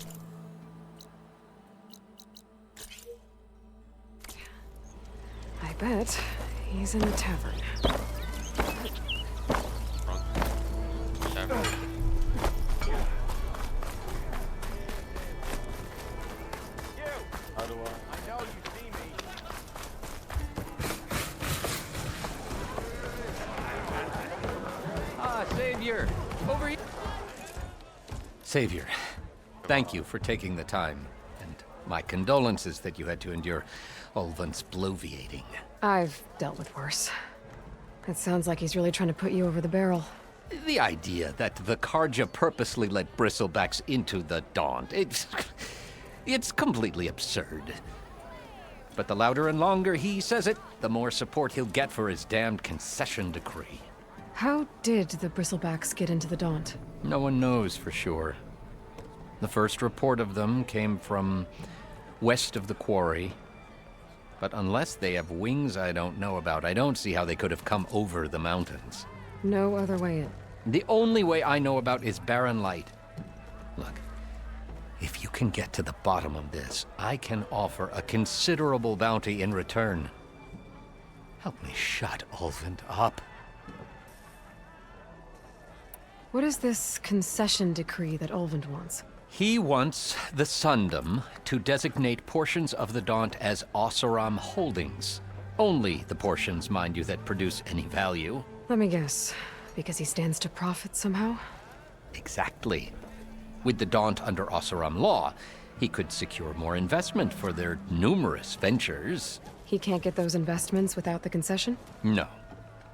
I bet he's in the tavern. Tavern. How do I know you see me. Ah, Savior! Over here! Savior, thank you for taking the time, and my condolences that you had to endure Ulvund's bloviating. I've dealt with worse. It sounds like he's really trying to put you over the barrel. The idea that the Carja purposely let Bristlebacks into the Daunt, it's completely absurd. But the louder and longer he says it, the more support he'll get for his damned concession decree. How did the Bristlebacks get into the Daunt? No one knows for sure. The first report of them came from west of the quarry. But unless they have wings I don't know about, I don't see how they could have come over the mountains. No other way in. The only way I know about is Barren Light. Look, if you can get to the bottom of this, I can offer a considerable bounty in return. Help me shut Ulvund up. What is this concession decree that Ulvund wants? He wants the Sundom to designate portions of the Daunt as Oseram holdings. Only the portions, mind you, that produce any value. Let me guess. Because he stands to profit somehow? Exactly. With the Daunt under Oseram law, he could secure more investment for their numerous ventures. He can't get those investments without the concession? No.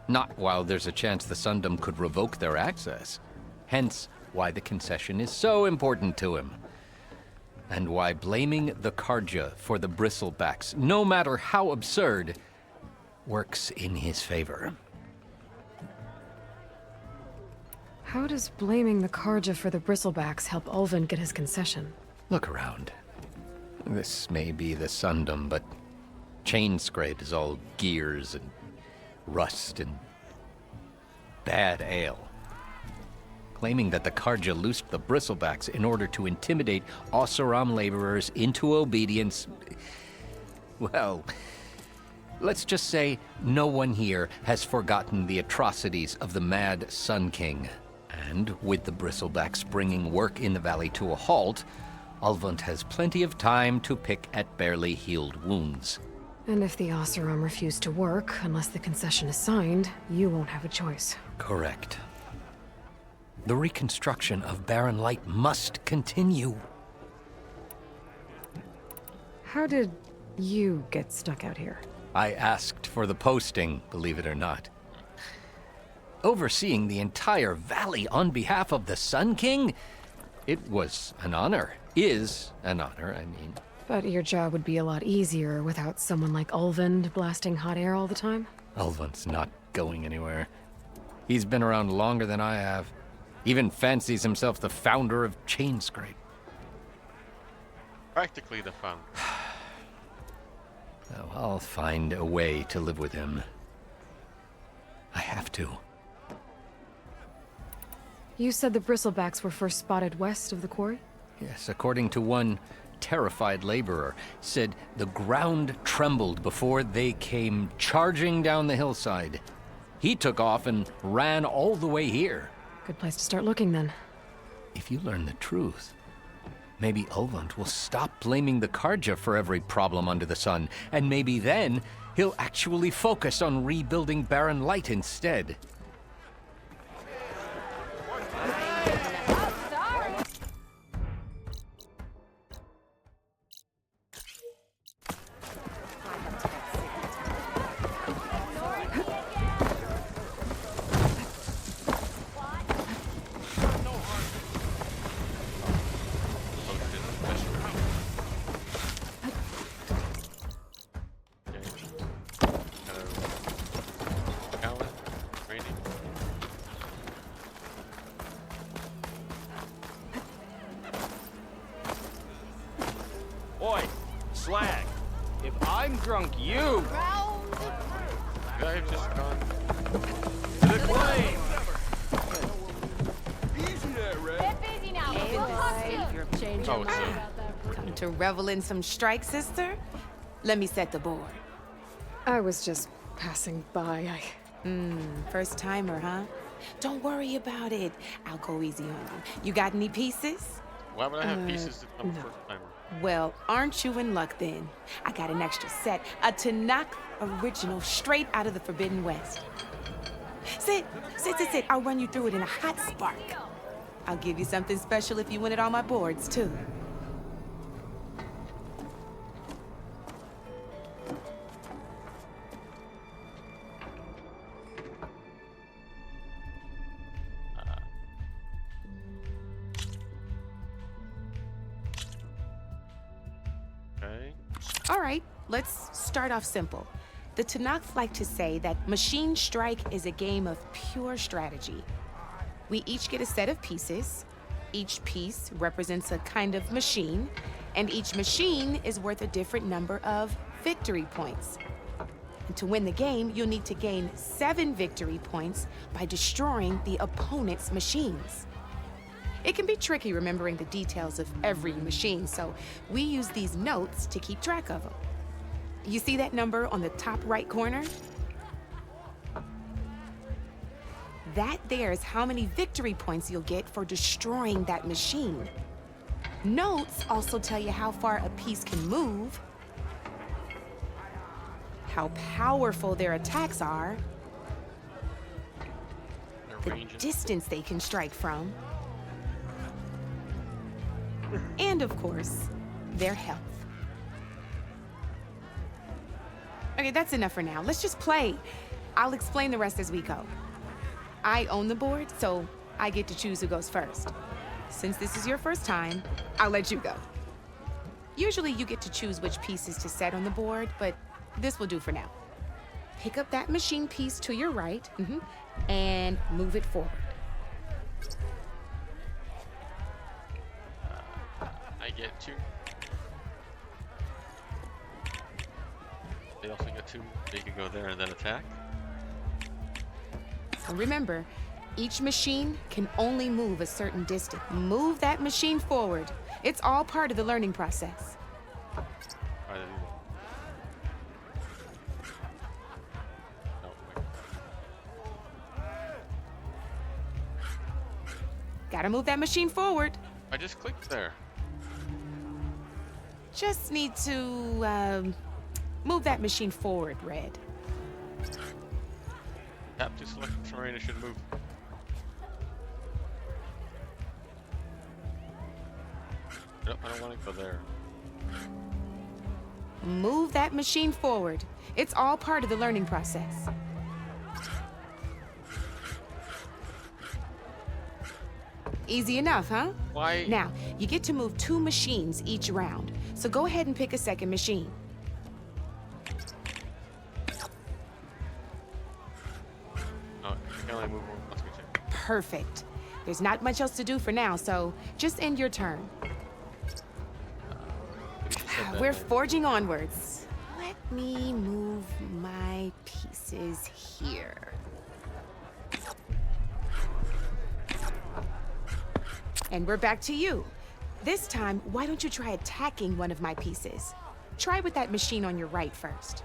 Not while there's a chance the Sundom could revoke their access. Hence, why the concession is so important to him. And why blaming the Carja for the Bristlebacks, no matter how absurd, works in his favor. How does blaming the Carja for the Bristlebacks help Ulvund get his concession? Look around. This may be the Sundom, but Chainscrape is all gears and rust and bad ale. Claiming that the Carja loosed the Bristlebacks in order to intimidate Oseram laborers into obedience. Well, let's just say no one here has forgotten the atrocities of the Mad Sun King. And with the Bristlebacks bringing work in the valley to a halt, Ulvund has plenty of time to pick at barely healed wounds. And if the Oseram refuse to work, unless the concession is signed, you won't have a choice. Correct. The reconstruction of Barren Light must continue. How did you get stuck out here? I asked for the posting, believe it or not. Overseeing the entire valley on behalf of the Sun King? It was an honor. Is an honor, I mean. But your job would be a lot easier without someone like Ulvund blasting hot air all the time? Ulvund's not going anywhere. He's been around longer than I have. Even fancies himself the founder of Chainscrape. Practically the founder. Oh, I'll find a way to live with him. I have to. You said the Bristlebacks were first spotted west of the quarry? Yes, according to one terrified laborer, said the ground trembled before they came charging down the hillside. He took off and ran all the way here. Good place to start looking, then. If you learn the truth, maybe Ulvund will stop blaming the Carja for every problem under the sun, and maybe then he'll actually focus on rebuilding Barren Light instead. Oi, slag. If I'm drunk, you... I have just gone to the flame? Oh, it's Come to revel in some strike, sister? Let me set the board. I was just passing by. First timer, huh? Don't worry about it. I'll go easy on you. You got any pieces? Why would I have pieces to come first timer? Well, aren't you in luck then? I got an extra set, a Tanakh original straight out of the Forbidden West. Sit. I'll run you through it in a hot spark. I'll give you something special if you win it on my boards, too. Okay. All right, let's start off simple. The Tanakh like to say that Machine Strike is a game of pure strategy. We each get a set of pieces. Each piece represents a kind of machine, and each machine is worth a different number of victory points. And to win the game, you'll need to gain 7 victory points by destroying the opponent's machines. It can be tricky remembering the details of every machine, so we use these notes to keep track of them. You see that number on the top right corner? That there is how many victory points you'll get for destroying that machine. Notes also tell you how far a piece can move, how powerful their attacks are, the distance they can strike from, and of course, their health. Okay, that's enough for now. Let's just play. I'll explain the rest as we go. I own the board, so I get to choose who goes first. Since this is your first time, I'll let you go. Usually you get to choose which pieces to set on the board, but this will do for now. Pick up that machine piece to your right, and move it forward. I get 2. They also get 2. They can go there and then attack. And remember, each machine can only move a certain distance. Move that machine forward. It's all part of the learning process. Gotta move that machine forward. I just clicked there. Just need to, move that machine forward, Red. Tap to select the terrain, it should move. Nope, I don't want to go there. Move that machine forward. It's all part of the learning process. Easy enough, huh? Why? Now, you get to move 2 machines each round, so go ahead and pick a second machine. Oh, I can only move one. Let's go check. Perfect. There's not much else to do for now, so just end your turn. We're forging onwards. Let me move my pieces here. And we're back to you. This time, why don't you try attacking one of my pieces? Try with that machine on your right first.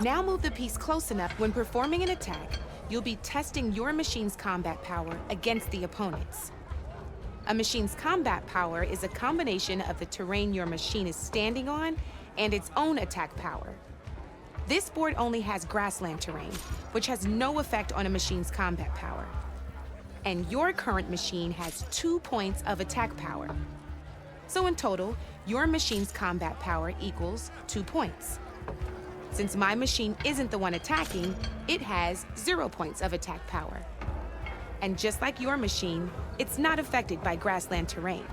Now move the piece close enough when performing an attack, you'll be testing your machine's combat power against the opponent's. A machine's combat power is a combination of the terrain your machine is standing on and its own attack power. This board only has grassland terrain, which has no effect on a machine's combat power. And your current machine has 2 points of attack power. So in total, your machine's combat power equals 2 points. Since my machine isn't the one attacking, it has 0 points of attack power. And just like your machine, it's not affected by grassland terrain.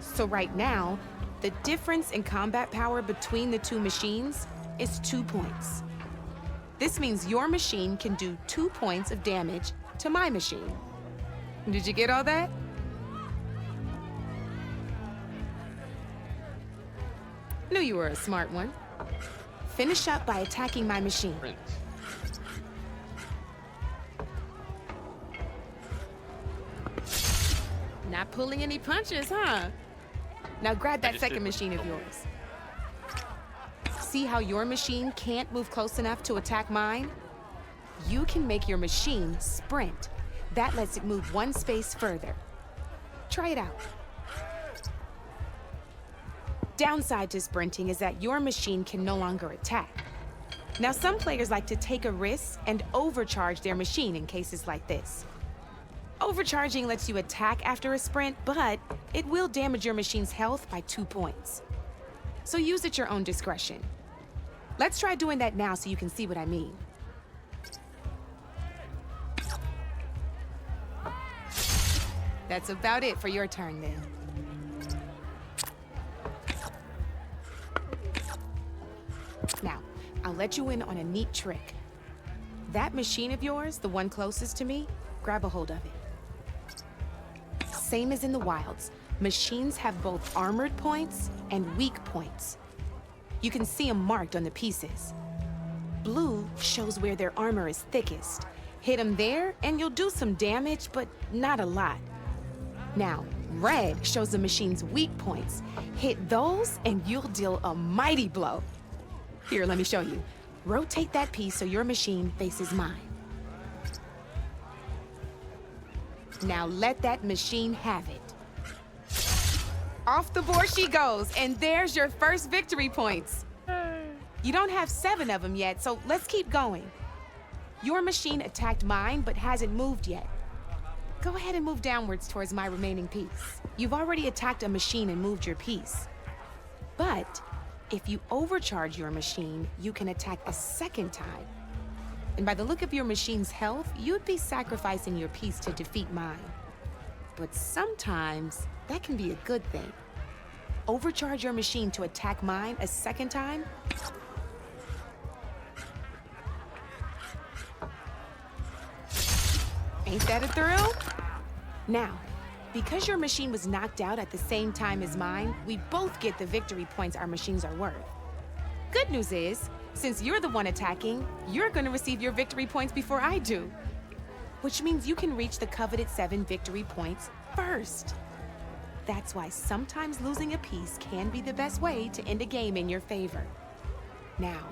So right now, the difference in combat power between the 2 machines is 2 points. This means your machine can do 2 points of damage to my machine. Did you get all that? Knew you were a smart one. Finish up by attacking my machine. Sprint. Not pulling any punches, huh? Now grab that just second did. machine of yours. See how your machine can't move close enough to attack mine? You can make your machine sprint. That lets it move one space further. Try it out. Downside to sprinting is that your machine can no longer attack. Now, some players like to take a risk and overcharge their machine in cases like this. Overcharging lets you attack after a sprint, but it will damage your machine's health by 2 points. So use at your own discretion. Let's try doing that now so you can see what I mean. That's about it for your turn then. Now, I'll let you in on a neat trick. That machine of yours, the one closest to me, grab a hold of it. Same as in the wilds, machines have both armored points and weak points. You can see them marked on the pieces. Blue shows where their armor is thickest. Hit them there and you'll do some damage, but not a lot. Now, red shows the machine's weak points. Hit those and you'll deal a mighty blow. Here, let me show you. Rotate that piece so your machine faces mine. Now let that machine have it. Off the board she goes, and there's your first victory points. You don't have 7 of them yet, so let's keep going. Your machine attacked mine, but hasn't moved yet. Go ahead and move downwards towards my remaining piece. You've already attacked a machine and moved your piece. But if you overcharge your machine, you can attack a second time. And by the look of your machine's health, you'd be sacrificing your piece to defeat mine. But sometimes, that can be a good thing. Overcharge your machine to attack mine a second time. Ain't that a thrill? Now, because your machine was knocked out at the same time as mine, we both get the victory points our machines are worth. Good news is, since you're the one attacking, you're gonna receive your victory points before I do. Which means you can reach the coveted 7 victory points first. That's why sometimes losing a piece can be the best way to end a game in your favor. Now,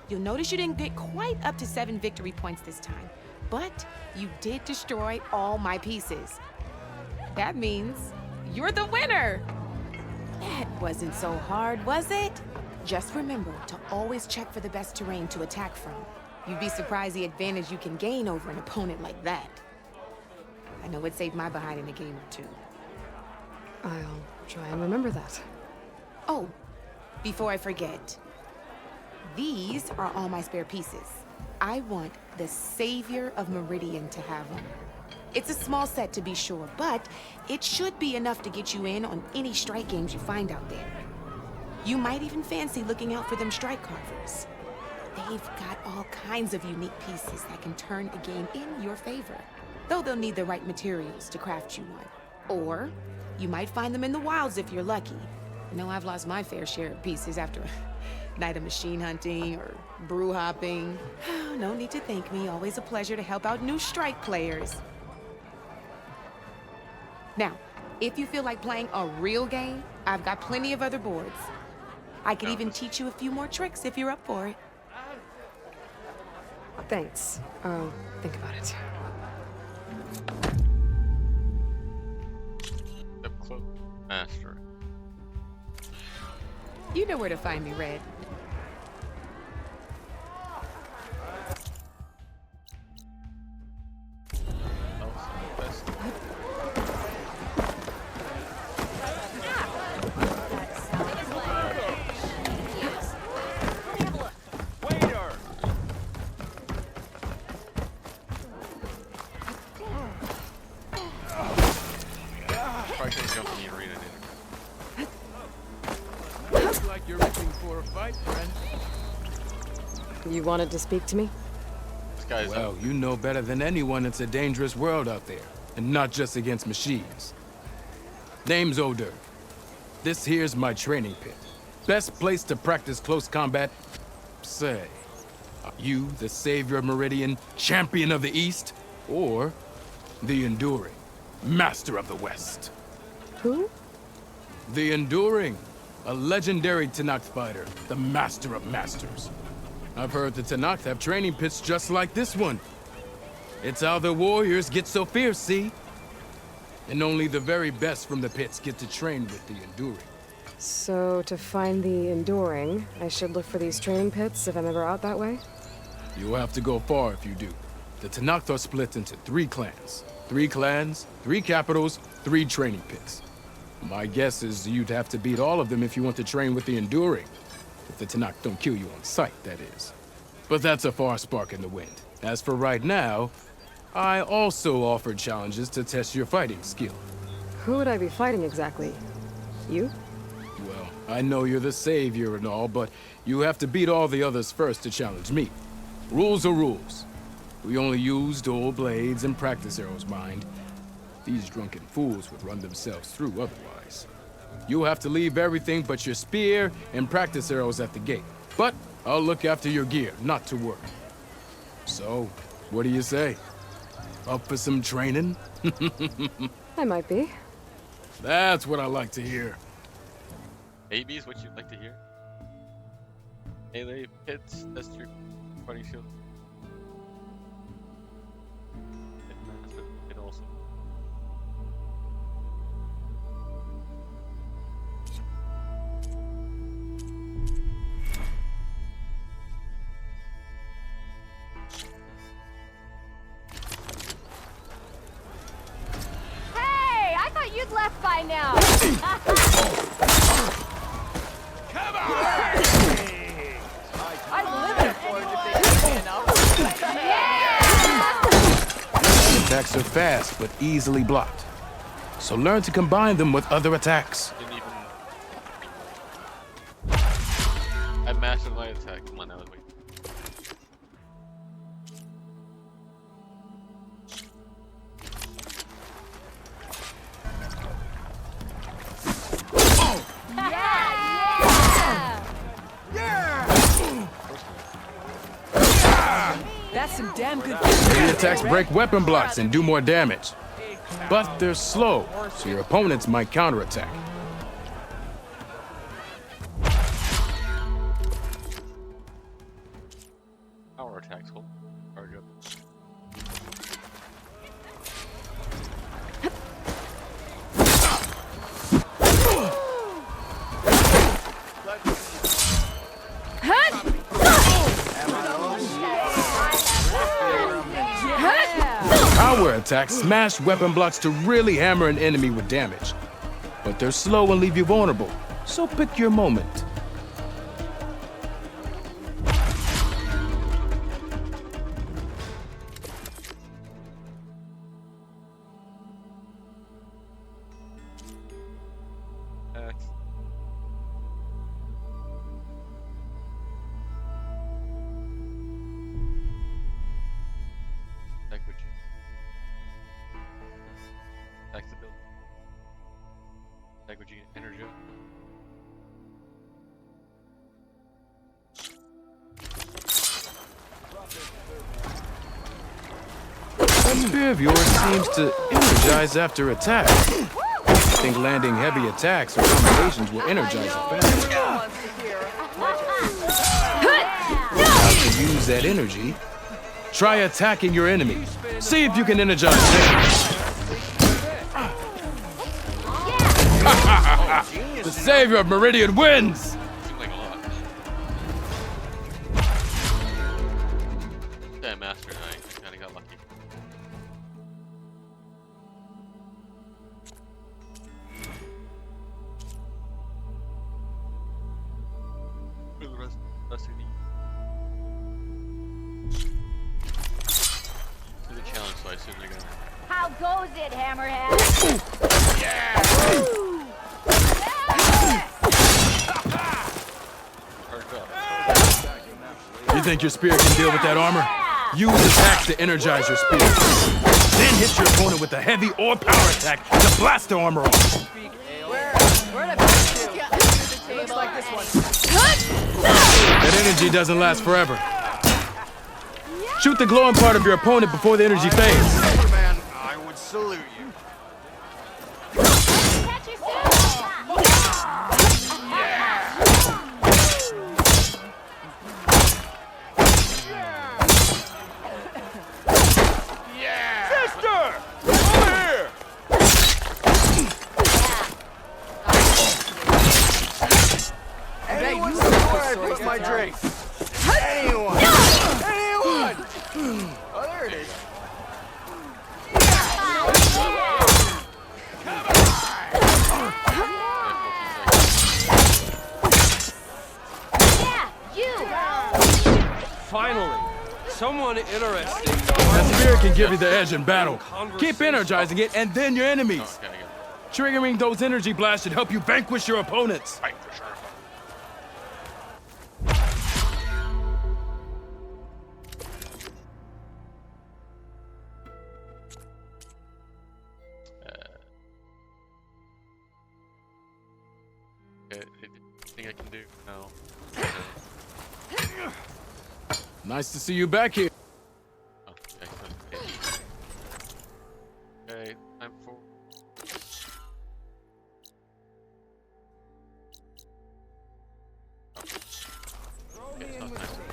you'll notice you didn't get quite up to 7 victory points this time, but you did destroy all my pieces. That means you're the winner! That wasn't so hard, was it? Just remember to always check for the best terrain to attack from. You'd be surprised the advantage you can gain over an opponent like that. I know it saved my behind in a game or 2. I'll try and remember that. Oh, before I forget, these are all my spare pieces. I want the Savior of Meridian to have them. It's a small set to be sure, but it should be enough to get you in on any strike games you find out there. You might even fancy looking out for them strike carvers. They've got all kinds of unique pieces that can turn a game in your favor, though they'll need the right materials to craft you one. Or you might find them in the wilds if you're lucky. I know I've lost my fair share of pieces after a night of machine hunting or brew hopping. No need to thank me, always a pleasure to help out new strike players. Now, if you feel like playing a real game, I've got plenty of other boards. I could even teach you a few more tricks if you're up for it. Thanks. I'll think about it. Up close. Master. You know where to find me, Red. Probably shouldn't jump in the arena, dude. Looks like you're looking for a fight, friend. You wanted to speak to me? This guy's Well, you know better than anyone it's a dangerous world out there, and not just against machines. Name's Oder. This here's my training pit. Best place to practice close combat Say, are you the savior of Meridian, champion of the East, or the Enduring, master of the West? Who? The Enduring, a legendary Tenakth fighter, the master of masters. I've heard the Tenakth have training pits just like this one. It's how the warriors get so fierce, see? And only the very best from the pits get to train with the Enduring. So, to find the Enduring, I should look for these training pits if I'm ever out that way? You'll have to go far if you do. The Tenakth are split into 3 clans. 3 clans, 3 capitals, 3 training pits. My guess is you'd have to beat all of them if you want to train with the Enduring. If the Tenakth don't kill you on sight, that is. But that's a far spark in the wind. As for right now, I also offered challenges to test your fighting skill. Who would I be fighting exactly? You? Well, I know you're the savior and all, but you have to beat all the others first to challenge me. Rules are rules. We only use dual blades and practice arrows, mind. These drunken fools would run themselves through otherwise. You'll have to leave everything but your spear and practice arrows at the gate. But I'll look after your gear, not to worry. So, what do you say? Up for some training? I might be. That's what I like to hear. Maybe is what you'd like to hear. Melee pits, test your fighting skill. It also. Hey, I thought you'd left by now. Attacks are fast, but easily blocked. So learn to combine them with other attacks. Didn't even. I mastered light attack. Come on, now wait. That's some damn good. Heavy attacks break weapon blocks and do more damage. But they're slow, so your opponents might counterattack. Power attacks hold. Charge up. Power attacks smash weapon blocks to really hammer an enemy with damage. But they're slow and leave you vulnerable, so pick your moment. Energy. That spear of yours seems to energize after attack. I think landing heavy attacks or combinations will energize it faster. How to use that energy? Try attacking your enemy. See if you can energize them. The savior of Meridian wins! Seems like a lot. Yeah, master knight. I kinda got lucky. For the rest of the to the challenge, so I assume they're gonna. How goes it, Hammerhead? Yeah! You think your spear can deal with that armor? Use attacks to energize your spear. Then hit your opponent with a heavy or power attack to blast the armor off. Where'd I put you? Looks like this one. That energy doesn't last forever. Shoot the glowing part of your opponent before the energy fades. Superman, I would salute you. Sister! Over here! Anyone know where I put my drink? Anyone! Anyone! Oh, there it is. Finally, someone interesting. That spirit can give you the edge in battle. Keep energizing it, and then your enemies. Triggering those energy blasts should help you vanquish your opponents. Right, for sure. Anything I can do? No. Nice to see you back here. Oh, excellent. Okay, time for. Okay, it's not time.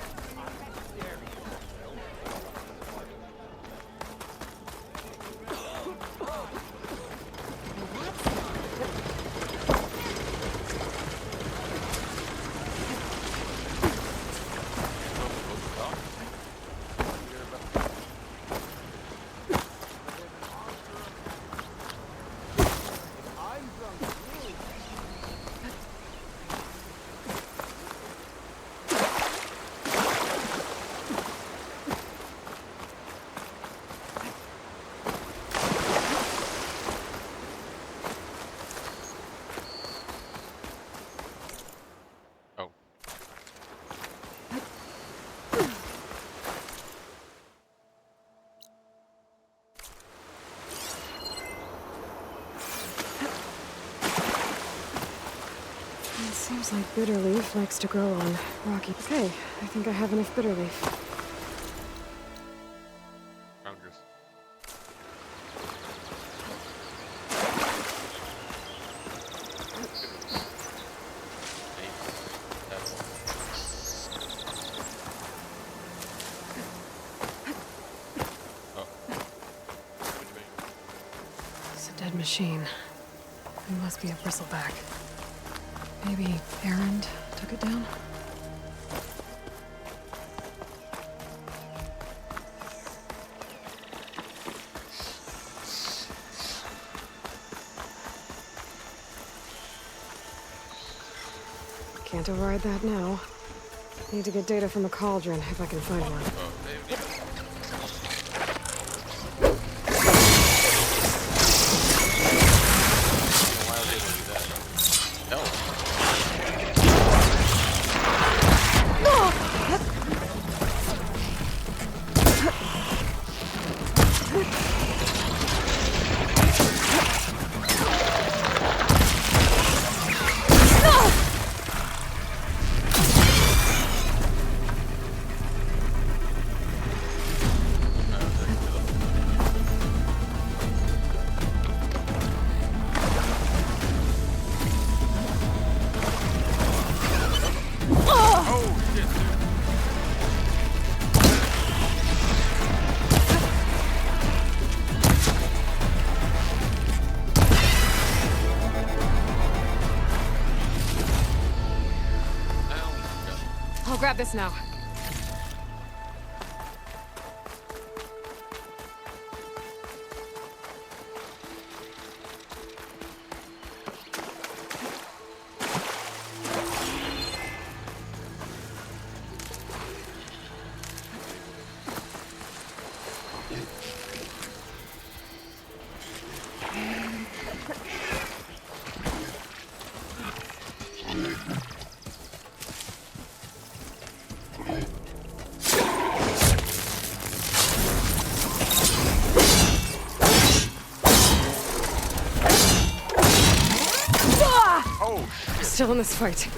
Seems like bitter leaf likes to grow on rocky. Okay, I think I have enough bitter leaf. Founders. It's a dead machine. It must be a bristleback. Maybe Erend took it down? Can't override that now. Need to get data from the cauldron if I can find one. I'll grab this now. Still in this fight.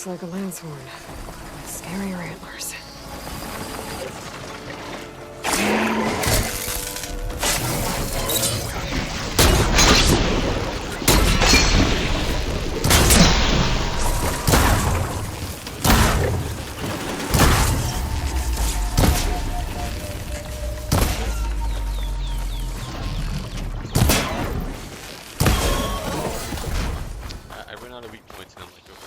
Looks like a lance horn. With scarier antlers. I ran out of weak points and I'm like, okay.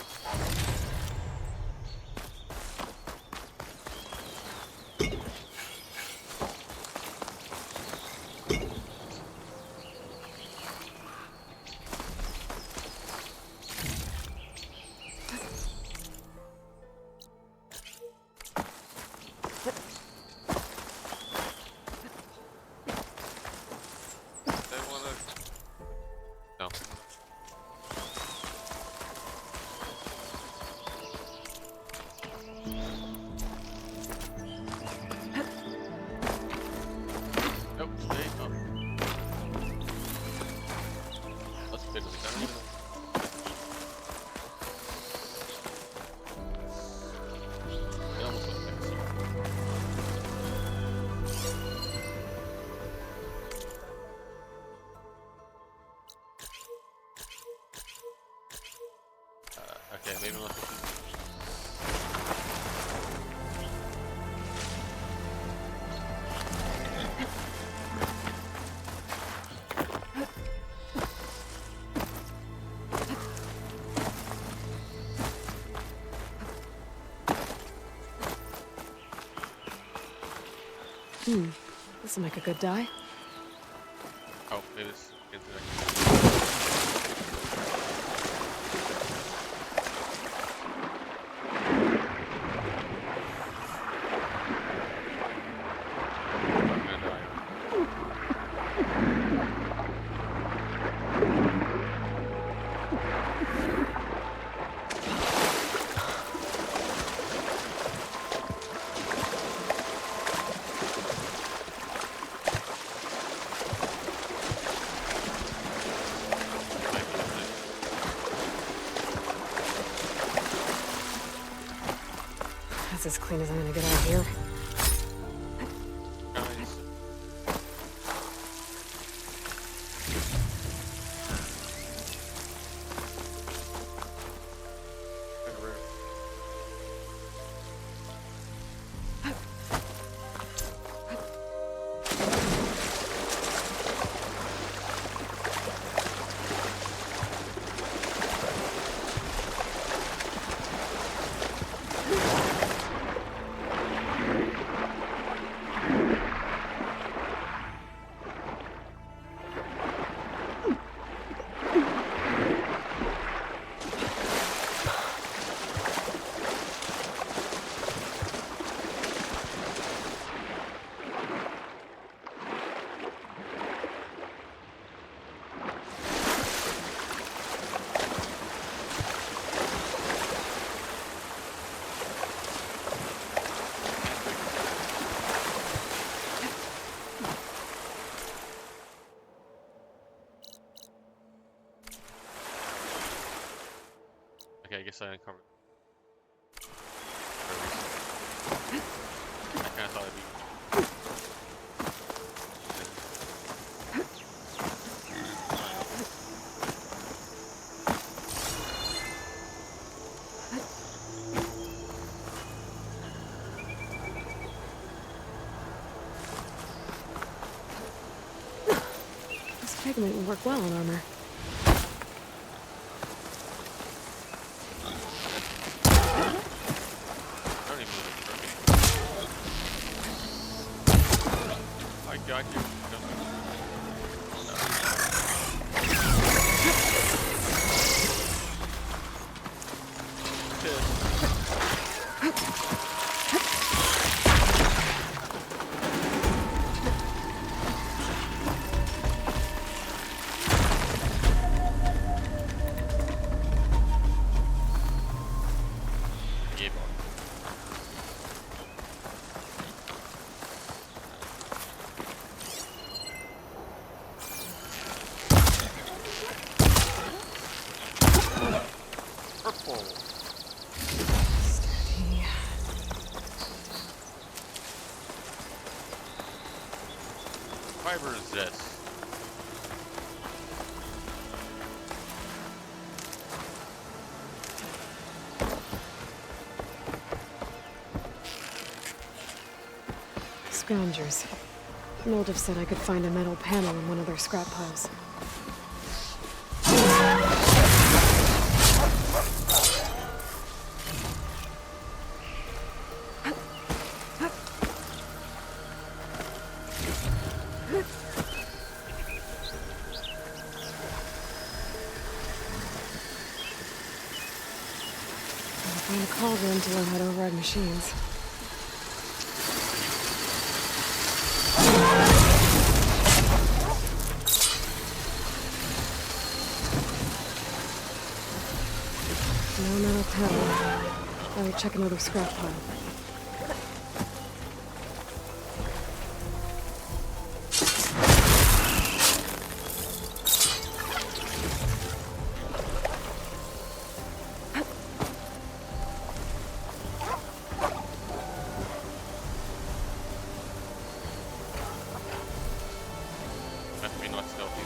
I wanna... No. Nope, stay up. Let's pick it down. It almost looks like okay, maybe not. This'll make a good die. Oh, maybe it's into that. That's as clean as I'm gonna get out of here. Okay, I guess I uncovered. I kinda thought it'd be. This pigment will work well on armor. I got you. Gave up. fiber is this? Scroungers. Moldiv said I could find a metal panel in one of their scrap piles. I'll find a call room to learn how to override machines. No metal panel. Better check another scrap pile. Must be not still here.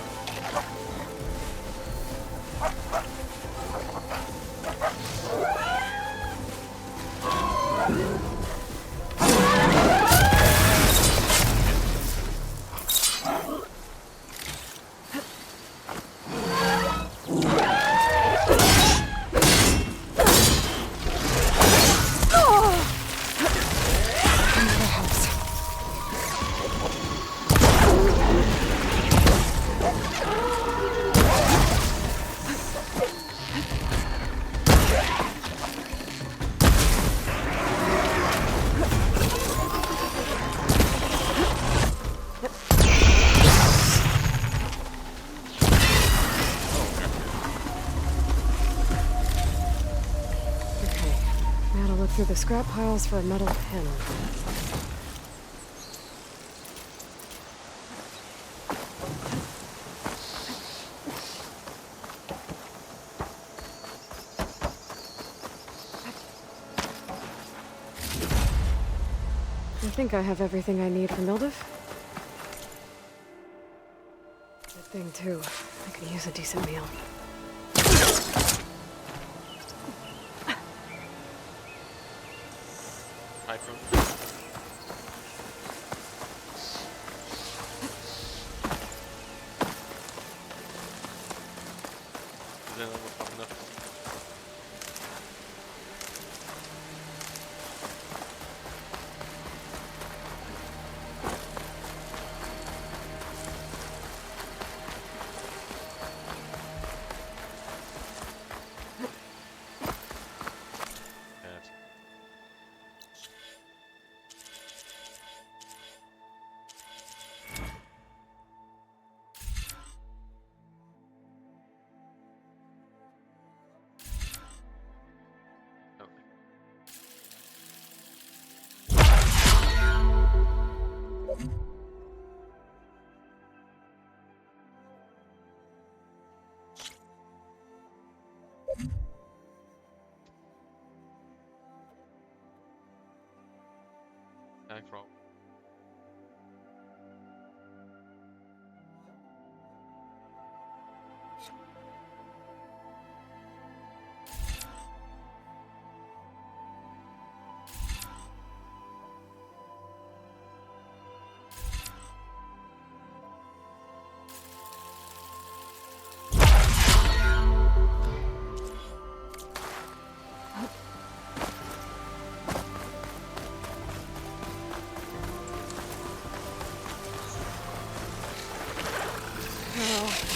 Through the scrap piles for a metal panel. I think I have everything I need for Mildiv. Good thing, too. I could use a decent meal. From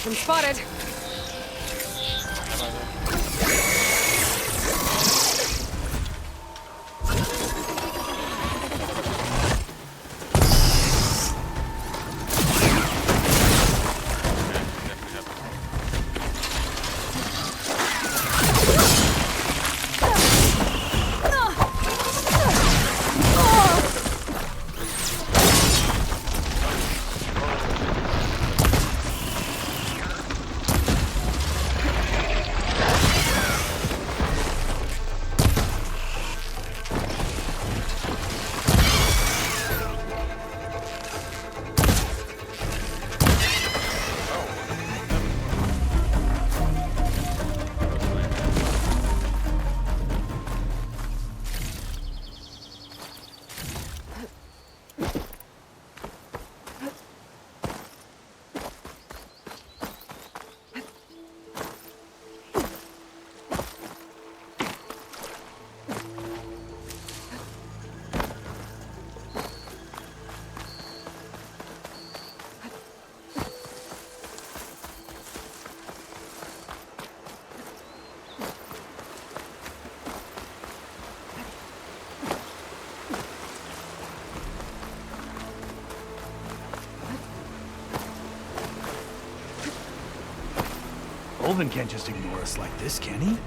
Been spotted. Olvin can't just ignore us like this, can he?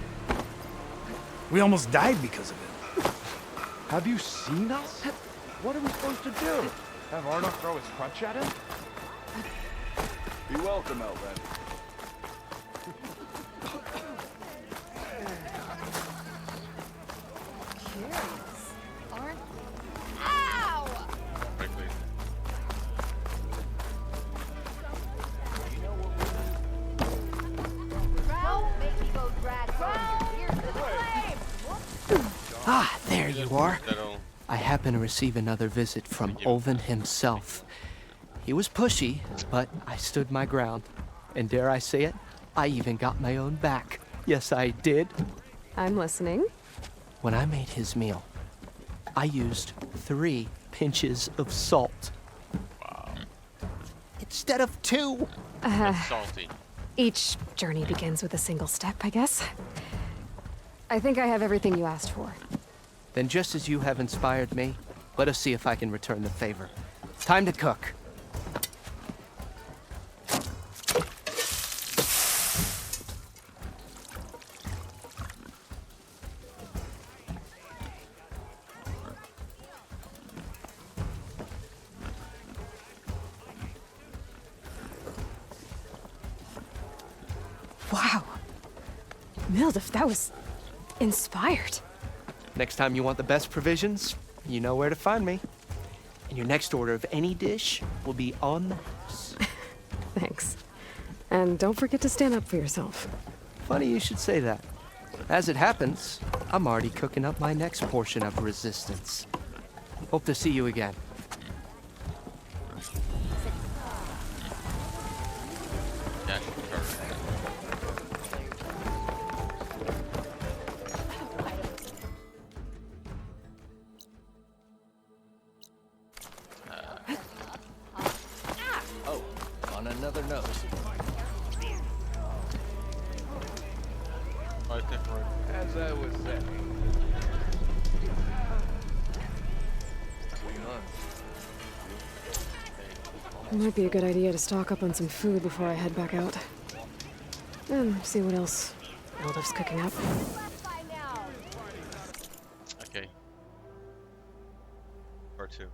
We almost died because of it. Have you seen us? What are we supposed to do? Have Arnok throw his crutch at him? Be welcome, Elven. Ah, there you are. I happen to receive another visit from Olvin himself. He was pushy, but I stood my ground. And dare I say it, I even got my own back. Yes, I did. I'm listening. When I made his meal, I used 3 pinches of salt. Wow. Instead of 2. That's salty. Each journey begins with a single step, I guess. I think I have everything you asked for. Then just as you have inspired me, let us see if I can return the favor. Time to cook. Wow. Mildef, that was inspired. Next time you want the best provisions, you know where to find me. And your next order of any dish will be on the house. Thanks. And don't forget to stand up for yourself. Funny you should say that. As it happens, I'm already cooking up my next portion of resistance. Hope to see you again. Oh, on another note. As I was saying. It might be a good idea to stock up on some food before I head back out. And see what else Mildef's cooking up. Okay. Part 2.